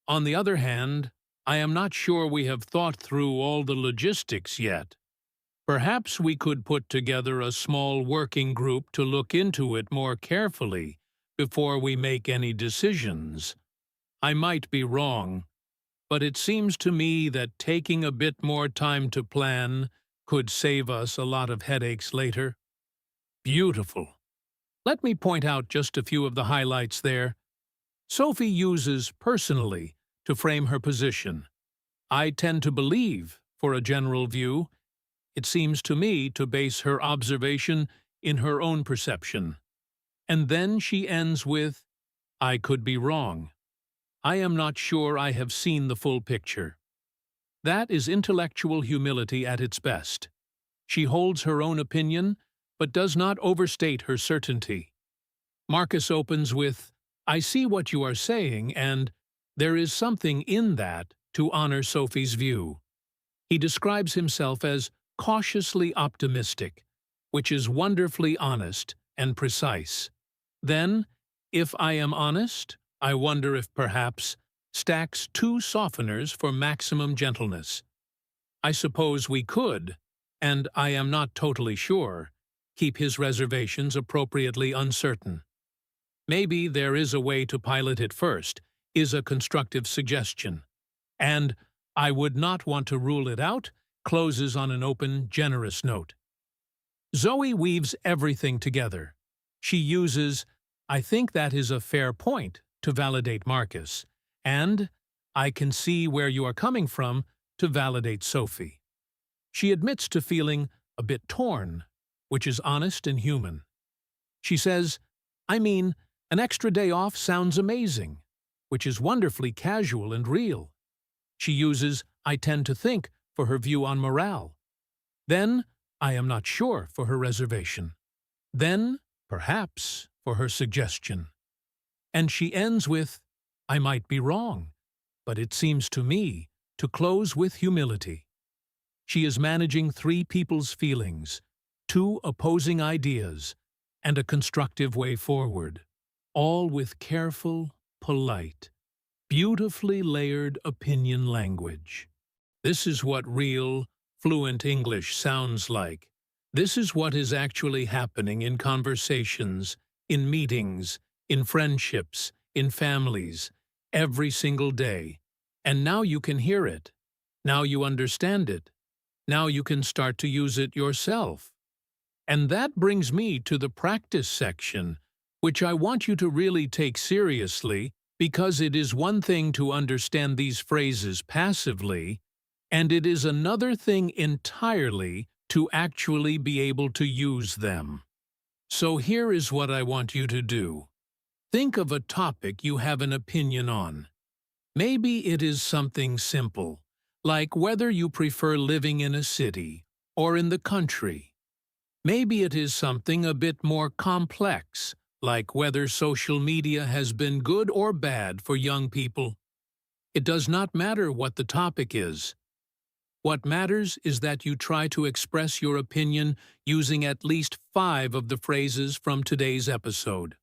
On the other hand, I am not sure we have thought through all the logistics yet. Perhaps we could put together a small working group to look into it more carefully before we make any decisions. I might be wrong, but it seems to me that taking a bit more time to plan could save us a lot of headaches later. Beautiful. Let me point out just a few of the highlights there. Sophie uses personally to frame her position. I tend to believe, for a general view, it seems to me to base her observation in her own perception. And then she ends with, I could be wrong. I am not sure I have seen the full picture. That is intellectual humility at its best. She holds her own opinion, but does not overstate her certainty. Marcus opens with, I see what you are saying, and there is something in that to honor Sophie's view. He describes himself as cautiously optimistic, which is wonderfully honest and precise. Then, if I am honest, I wonder if perhaps stacks 2 softeners for maximum gentleness. I suppose we could, and I am not totally sure, keep his reservations appropriately uncertain. Maybe there is a way to pilot it first, is a constructive suggestion. And I would not want to rule it out closes on an open, generous note. Zoe weaves everything together. She uses, I think that is a fair point, to validate Marcus, and I can see where you are coming from to validate Sophie. She admits to feeling a bit torn, which is honest and human. She says, I mean, an extra day off sounds amazing, which is wonderfully casual and real. She uses, I tend to think, for her view on morale. Then, I am not sure for her reservation. Then, perhaps, for her suggestion. And she ends with, I might be wrong, but it seems to me to close with humility. She is managing 3 people's feelings, 2 opposing ideas, and a constructive way forward, all with careful, polite, beautifully layered opinion language. This is what real, fluent English sounds like. This is what is actually happening in conversations, in meetings, in friendships, in families, every single day. And now you can hear it. Now you understand it. Now you can start to use it yourself. And that brings me to the practice section, which I want you to really take seriously, because it is one thing to understand these phrases passively, and it is another thing entirely to actually be able to use them. So here is what I want you to do. Think of a topic you have an opinion on. Maybe it is something simple, like whether you prefer living in a city or in the country. Maybe it is something a bit more complex, like whether social media has been good or bad for young people. It does not matter what the topic is. What matters is that you try to express your opinion using at least 5 of the phrases from today's episode.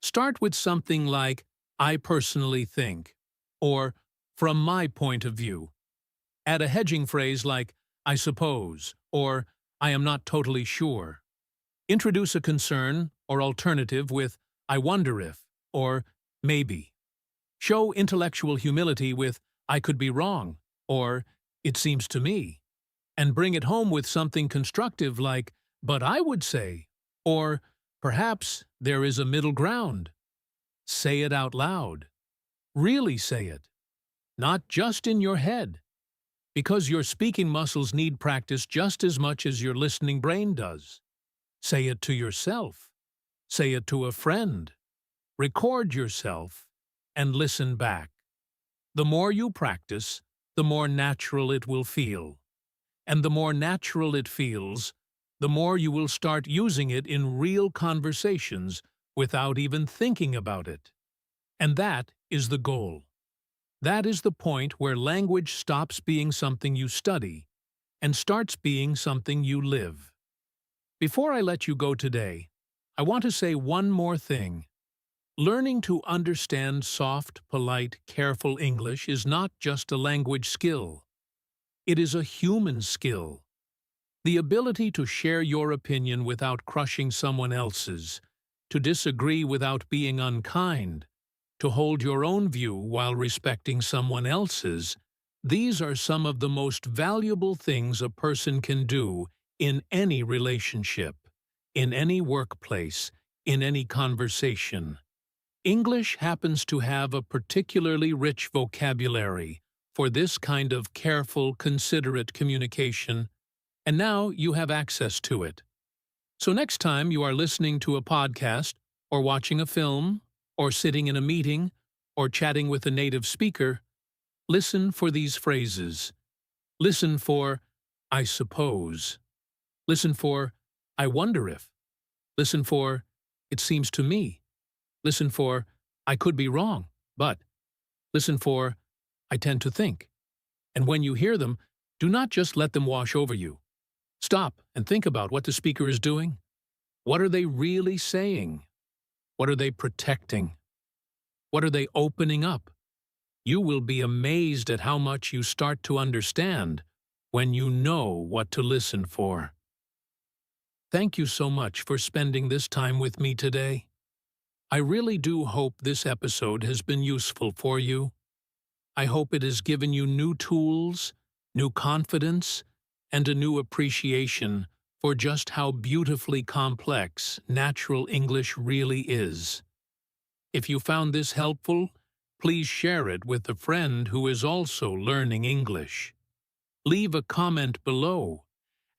Start with something like, "I personally think," or "from my point of view." Add a hedging phrase like, "I suppose," or "I am not totally sure." Introduce a concern or alternative with, "I wonder if," or "maybe." Show intellectual humility with, "I could be wrong," or "it seems to me." And bring it home with something constructive like, "but I would say," or "perhaps there is a middle ground." Say it out loud. Really say it. Not just in your head. Because your speaking muscles need practice just as much as your listening brain does. Say it to yourself. Say it to a friend. Record yourself and listen back. The more you practice, the more natural it will feel. And the more natural it feels, the more you will start using it in real conversations without even thinking about it. And that is the goal. That is the point where language stops being something you study and starts being something you live. Before I let you go today, I want to say one more thing. Learning to understand soft, polite, careful English is not just a language skill. It is a human skill. The ability to share your opinion without crushing someone else's, to disagree without being unkind, to hold your own view while respecting someone else's, these are some of the most valuable things a person can do in any relationship, in any workplace, in any conversation. English happens to have a particularly rich vocabulary for this kind of careful, considerate communication, and now you have access to it. So next time you are listening to a podcast, or watching a film, or sitting in a meeting, or chatting with a native speaker, listen for these phrases. Listen for, "I suppose." Listen for, "I wonder if." Listen for, "It seems to me." Listen for, "I could be wrong, but." Listen for, "I tend to think." And when you hear them, do not just let them wash over you. Stop and think about what the speaker is doing. What are they really saying? What are they protecting? What are they opening up? You will be amazed at how much you start to understand when you know what to listen for. Thank you so much for spending this time with me today. I really do hope this episode has been useful for you. I hope it has given you new tools, new confidence, and a new appreciation for just how beautifully complex natural English really is. If you found this helpful, please share it with a friend who is also learning English. Leave a comment below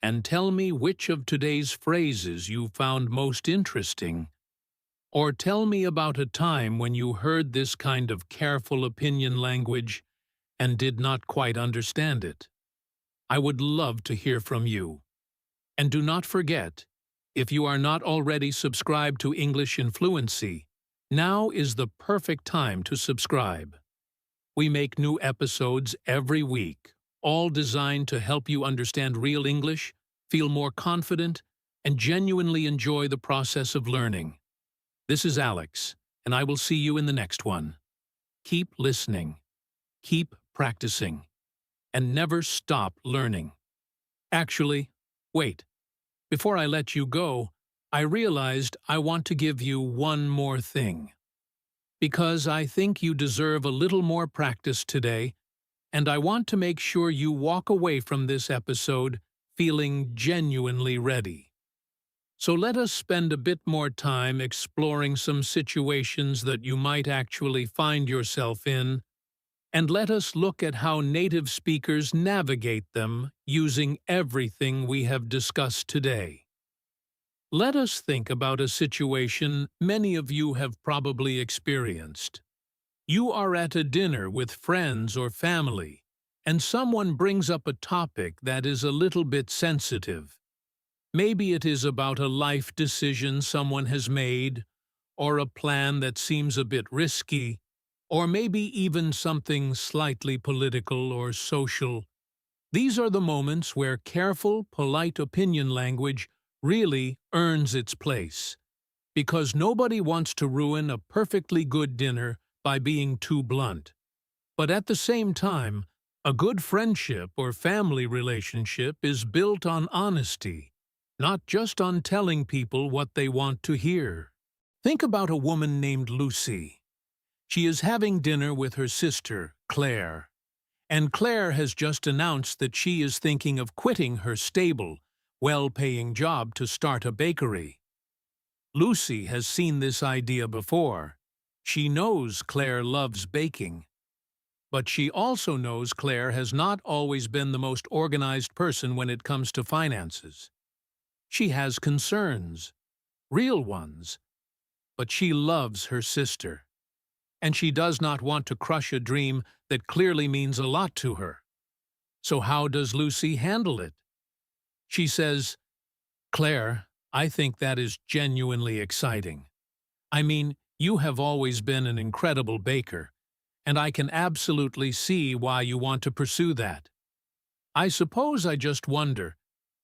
and tell me which of today's phrases you found most interesting. Or tell me about a time when you heard this kind of careful opinion language and did not quite understand it. I would love to hear from you. And do not forget, if you are not already subscribed to English in Fluency, now is the perfect time to subscribe. We make new episodes every week, all designed to help you understand real English, feel more confident, and genuinely enjoy the process of learning. This is Alex, and I will see you in the next one. Keep listening, keep practicing, and never stop learning. Actually, wait. Before I let you go, I realized I want to give you one more thing. Because I think you deserve a little more practice today, and I want to make sure you walk away from this episode feeling genuinely ready. So let us spend a bit more time exploring some situations that you might actually find yourself in, and let us look at how native speakers navigate them using everything we have discussed today. Let us think about a situation many of you have probably experienced. You are at a dinner with friends or family, and someone brings up a topic that is a little bit sensitive. Maybe it is about a life decision someone has made, or a plan that seems a bit risky, or maybe even something slightly political or social. These are the moments where careful, polite opinion language really earns its place, because nobody wants to ruin a perfectly good dinner by being too blunt. But at the same time, a good friendship or family relationship is built on honesty, not just on telling people what they want to hear. Think about a woman named Lucy. She is having dinner with her sister, Claire, and Claire has just announced that she is thinking of quitting her stable, well-paying job to start a bakery. Lucy has seen this idea before. She knows Claire loves baking. But she also knows Claire has not always been the most organized person when it comes to finances. She has concerns, real ones, but she loves her sister, and she does not want to crush a dream that clearly means a lot to her. So how does Lucy handle it? She says, "Claire, I think that is genuinely exciting. I mean, you have always been an incredible baker, and I can absolutely see why you want to pursue that. I suppose I just wonder,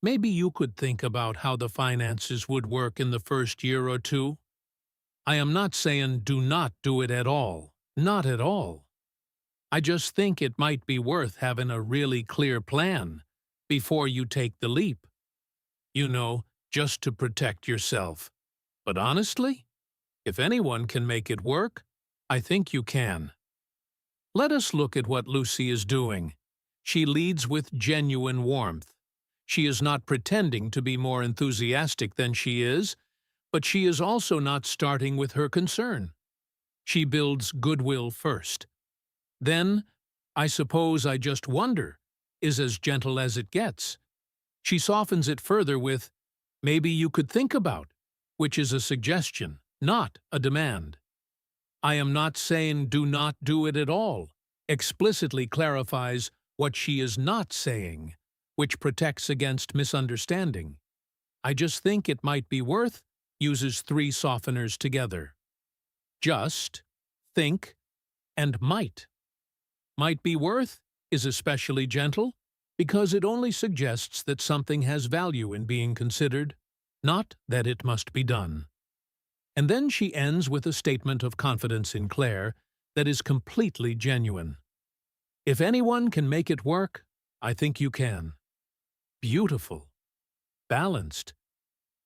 maybe you could think about how the finances would work in the first year or two. I am not saying do not do it at all, not at all. I just think it might be worth having a really clear plan before you take the leap. You know, just to protect yourself. But honestly, if anyone can make it work, I think you can." Let us look at what Lucy is doing. She leads with genuine warmth. She is not pretending to be more enthusiastic than she is, but she is also not starting with her concern. She builds goodwill first. Then, "I suppose I just wonder," is as gentle as it gets. She softens it further with, "Maybe you could think about," which is a suggestion, not a demand. "I am not saying do not do it at all," explicitly clarifies what she is not saying, which protects against misunderstanding. "I just think it might be worth" uses three softeners together. Just, think, and might. Might be worth is especially gentle because it only suggests that something has value in being considered, not that it must be done. And then she ends with a statement of confidence in Claire that is completely genuine. "If anyone can make it work, I think you can." Beautiful, balanced,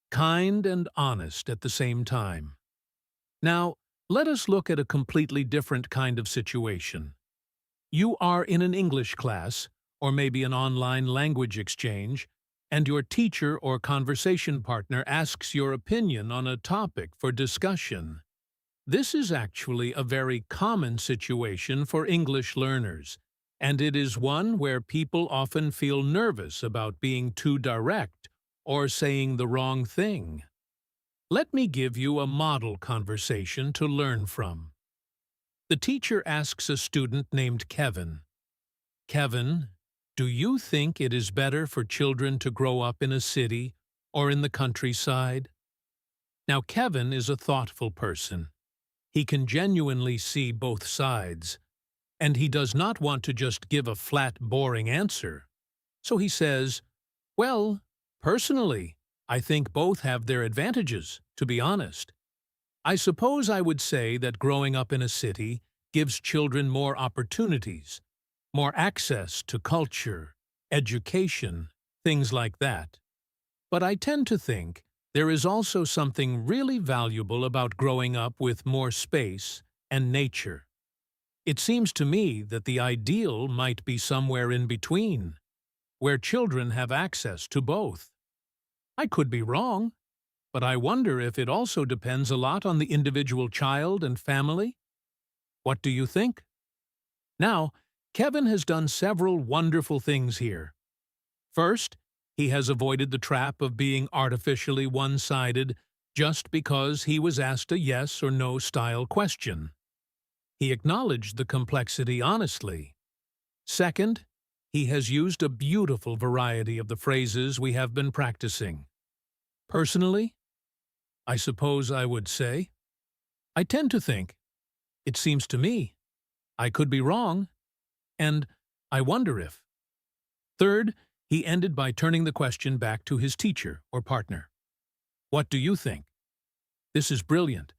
kind and honest at the same time. Now, let us look at a completely different kind of situation. You are in an English class, or maybe an online language exchange, and your teacher or conversation partner asks your opinion on a topic for discussion. This is actually a very common situation for English learners, and it is one where people often feel nervous about being too direct or saying the wrong thing. Let me give you a model conversation to learn from. The teacher asks a student named Kevin, "Kevin, do you think it is better for children to grow up in a city or in the countryside?" Now, Kevin is a thoughtful person. He can genuinely see both sides, and he does not want to just give a flat, boring answer. So he says, "Well, personally, I think both have their advantages, to be honest. I suppose I would say that growing up in a city gives children more opportunities, more access to culture, education, things like that. But I tend to think there is also something really valuable about growing up with more space and nature. It seems to me that the ideal might be somewhere in between, where children have access to both. I could be wrong, but I wonder if it also depends a lot on the individual child and family. What do you think?" Now, Kevin has done several wonderful things here. First, he has avoided the trap of being artificially one-sided just because he was asked a yes or no style question. He acknowledged the complexity honestly. Second, he has used a beautiful variety of the phrases we have been practicing. Personally, I suppose I would say, I tend to think, it seems to me, I could be wrong, and I wonder if. Third, he ended by turning the question back to his teacher or partner. What do you think? This is brilliant.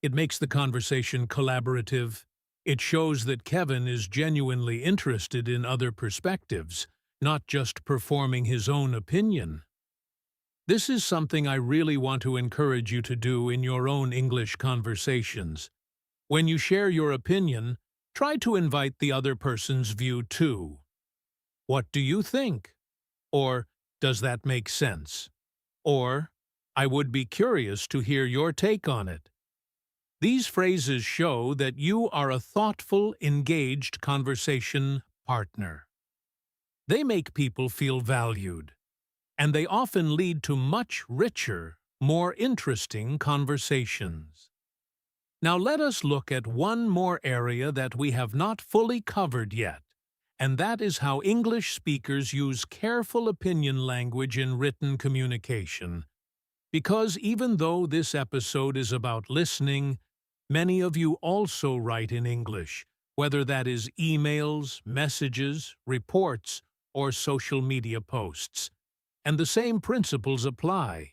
It makes the conversation collaborative. It shows that Kevin is genuinely interested in other perspectives, not just performing his own opinion. This is something I really want to encourage you to do in your own English conversations. When you share your opinion, try to invite the other person's view too. What do you think? Or, does that make sense? Or, I would be curious to hear your take on it. These phrases show that you are a thoughtful, engaged conversation partner. They make people feel valued, and they often lead to much richer, more interesting conversations. Now let us look at one more area that we have not fully covered yet, and that is how English speakers use careful opinion language in written communication. Because even though this episode is about listening, many of you also write in English, whether that is emails, messages, reports, or social media posts. And the same principles apply.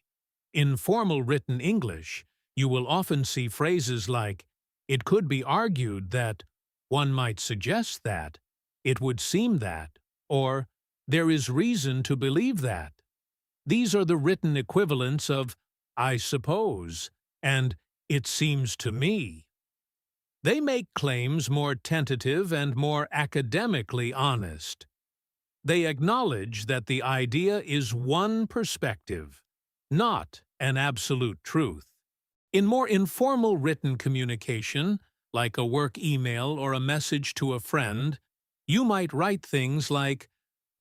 In formal written English, you will often see phrases like, "It could be argued that," "One might suggest that," "It would seem that," or "There is reason to believe that." These are the written equivalents of "I suppose" and "It seems to me." They make claims more tentative and more academically honest. They acknowledge that the idea is one perspective, not an absolute truth. In more informal written communication, like a work email or a message to a friend, you might write things like,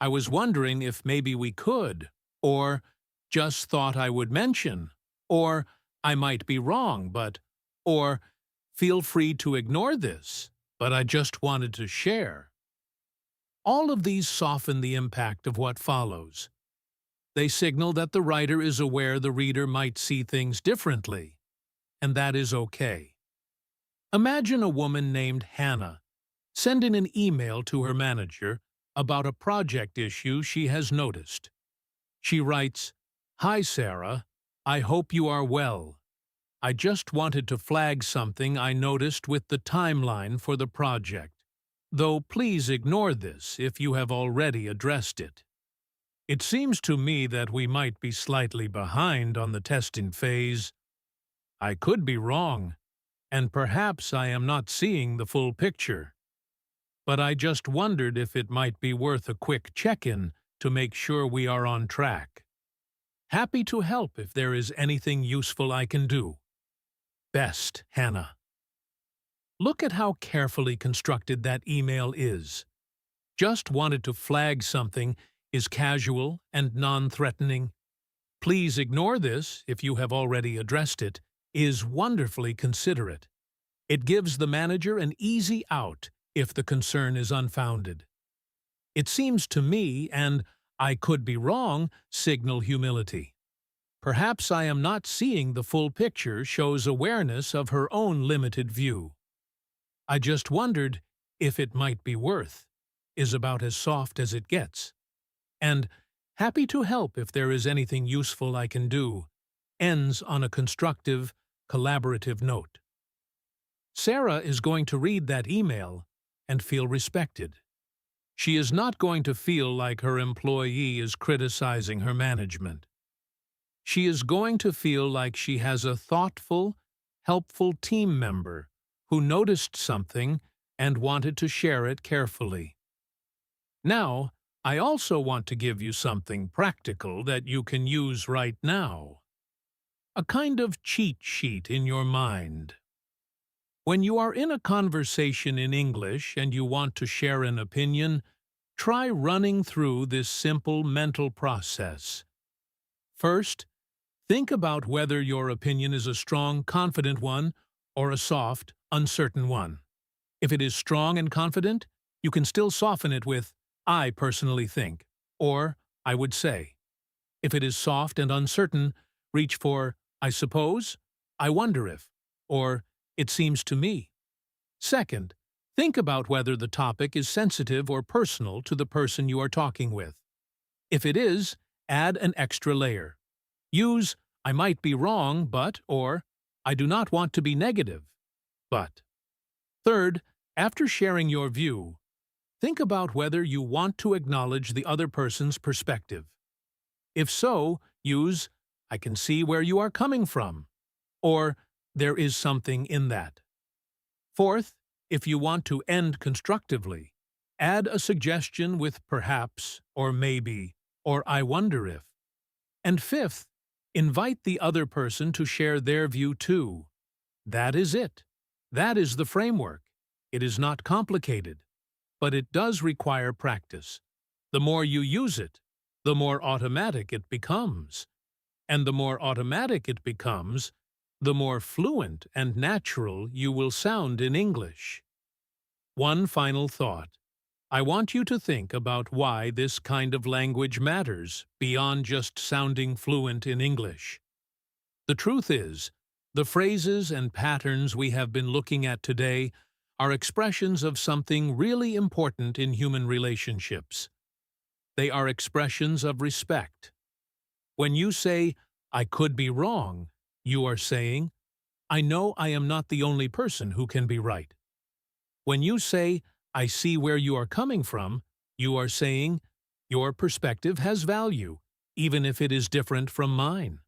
"I was wondering if maybe we could," or "Just thought I would mention," or "I might be wrong, but," or "Feel free to ignore this, but I just wanted to share." All of these soften the impact of what follows. They signal that the writer is aware the reader might see things differently, and that is okay. Imagine a woman named Hannah sending an email to her manager about a project issue she has noticed. She writes, "Hi Sarah, I hope you are well. I just wanted to flag something I noticed with the timeline for the project, though please ignore this if you have already addressed it. It seems to me that we might be slightly behind on the testing phase. I could be wrong, and perhaps I am not seeing the full picture. But I just wondered if it might be worth a quick check-in to make sure we are on track. Happy to help if there is anything useful I can do. Best, Hannah." Look at how carefully constructed that email is. "Just wanted to flag something" is casual and non-threatening. "Please ignore this if you have already addressed it" is wonderfully considerate. It gives the manager an easy out if the concern is unfounded. "It seems to me" and "I could be wrong" signal humility. "Perhaps I am not seeing the full picture" shows awareness of her own limited view. "I just wondered if it might be worth" is about as soft as it gets. And "happy to help if there is anything useful I can do" ends on a constructive, collaborative note. Sarah is going to read that email and feel respected. She is not going to feel like her employee is criticizing her management. She is going to feel like she has a thoughtful, helpful team member who noticed something and wanted to share it carefully. Now, I also want to give you something practical that you can use right now. A kind of cheat sheet in your mind. When you are in a conversation in English and you want to share an opinion, try running through this simple mental process. First, think about whether your opinion is a strong, confident one or a soft, uncertain one. If it is strong and confident, you can still soften it with "I personally think," or "I would say." If it is soft and uncertain, reach for "I suppose," "I wonder if," or it seems to me. Second, think about whether the topic is sensitive or personal to the person you are talking with. If it is, add an extra layer. Use "I might be wrong, but" or "I do not want to be negative, but." Third, after sharing your view, think about whether you want to acknowledge the other person's perspective. If so, use "I can see where you are coming from," or "there is something in that." Fourth, if you want to end constructively, add a suggestion with "perhaps" or "maybe" or "I wonder if." And fifth, invite the other person to share their view too. That is it. That is the framework. It is not complicated, but it does require practice. The more you use it, the more automatic it becomes. And the more automatic it becomes, the more fluent and natural you will sound in English. One final thought. I want you to think about why this kind of language matters beyond just sounding fluent in English. The truth is, the phrases and patterns we have been looking at today are expressions of something really important in human relationships. They are expressions of respect. When you say, "I could be wrong," you are saying, "I know I am not the only person who can be right." When you say, "I see where you are coming from," you are saying, "Your perspective has value, even if it is different from mine."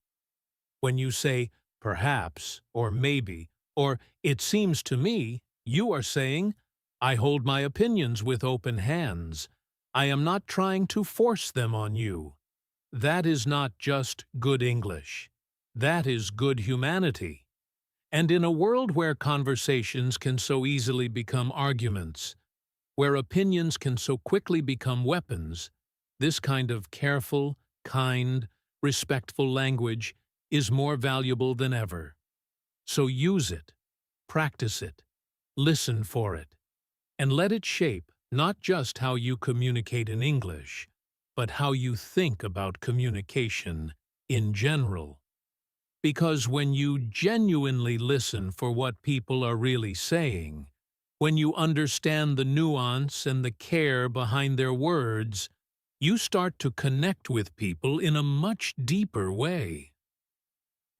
When you say, "perhaps," or "maybe," or "it seems to me," you are saying, "I hold my opinions with open hands. I am not trying to force them on you." That is not just good English. That is good humanity. And in a world where conversations can so easily become arguments, where opinions can so quickly become weapons, this kind of careful, kind, respectful language is more valuable than ever. So use it, practice it, listen for it, and let it shape not just how you communicate in English, but how you think about communication in general. Because when you genuinely listen for what people are really saying, when you understand the nuance and the care behind their words, you start to connect with people in a much deeper way.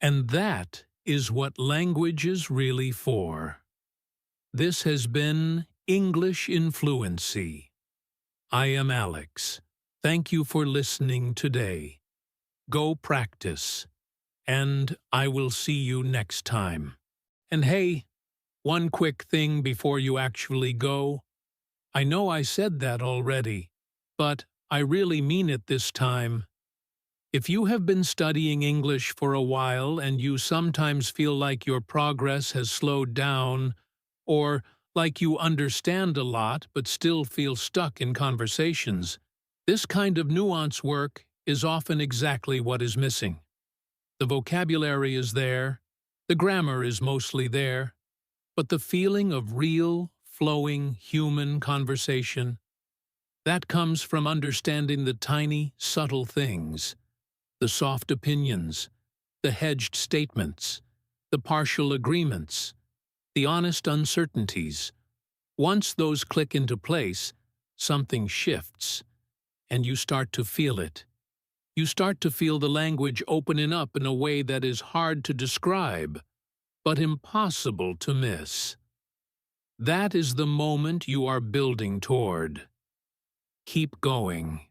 And that is what language is really for. This has been English in Fluency. I am Alex. Thank you for listening today. Go practice, and I will see you next time. And hey, one quick thing before you actually go. I know I said that already, but I really mean it this time. If you have been studying English for a while and you sometimes feel like your progress has slowed down, or like you understand a lot but still feel stuck in conversations, this kind of nuance work is often exactly what is missing. The vocabulary is there, the grammar is mostly there, but the feeling of real, flowing, human conversation, that comes from understanding the tiny, subtle things, the soft opinions, the hedged statements, the partial agreements, the honest uncertainties. Once those click into place, something shifts, and you start to feel it. You start to feel the language opening up in a way that is hard to describe, but impossible to miss. That is the moment you are building toward. Keep going.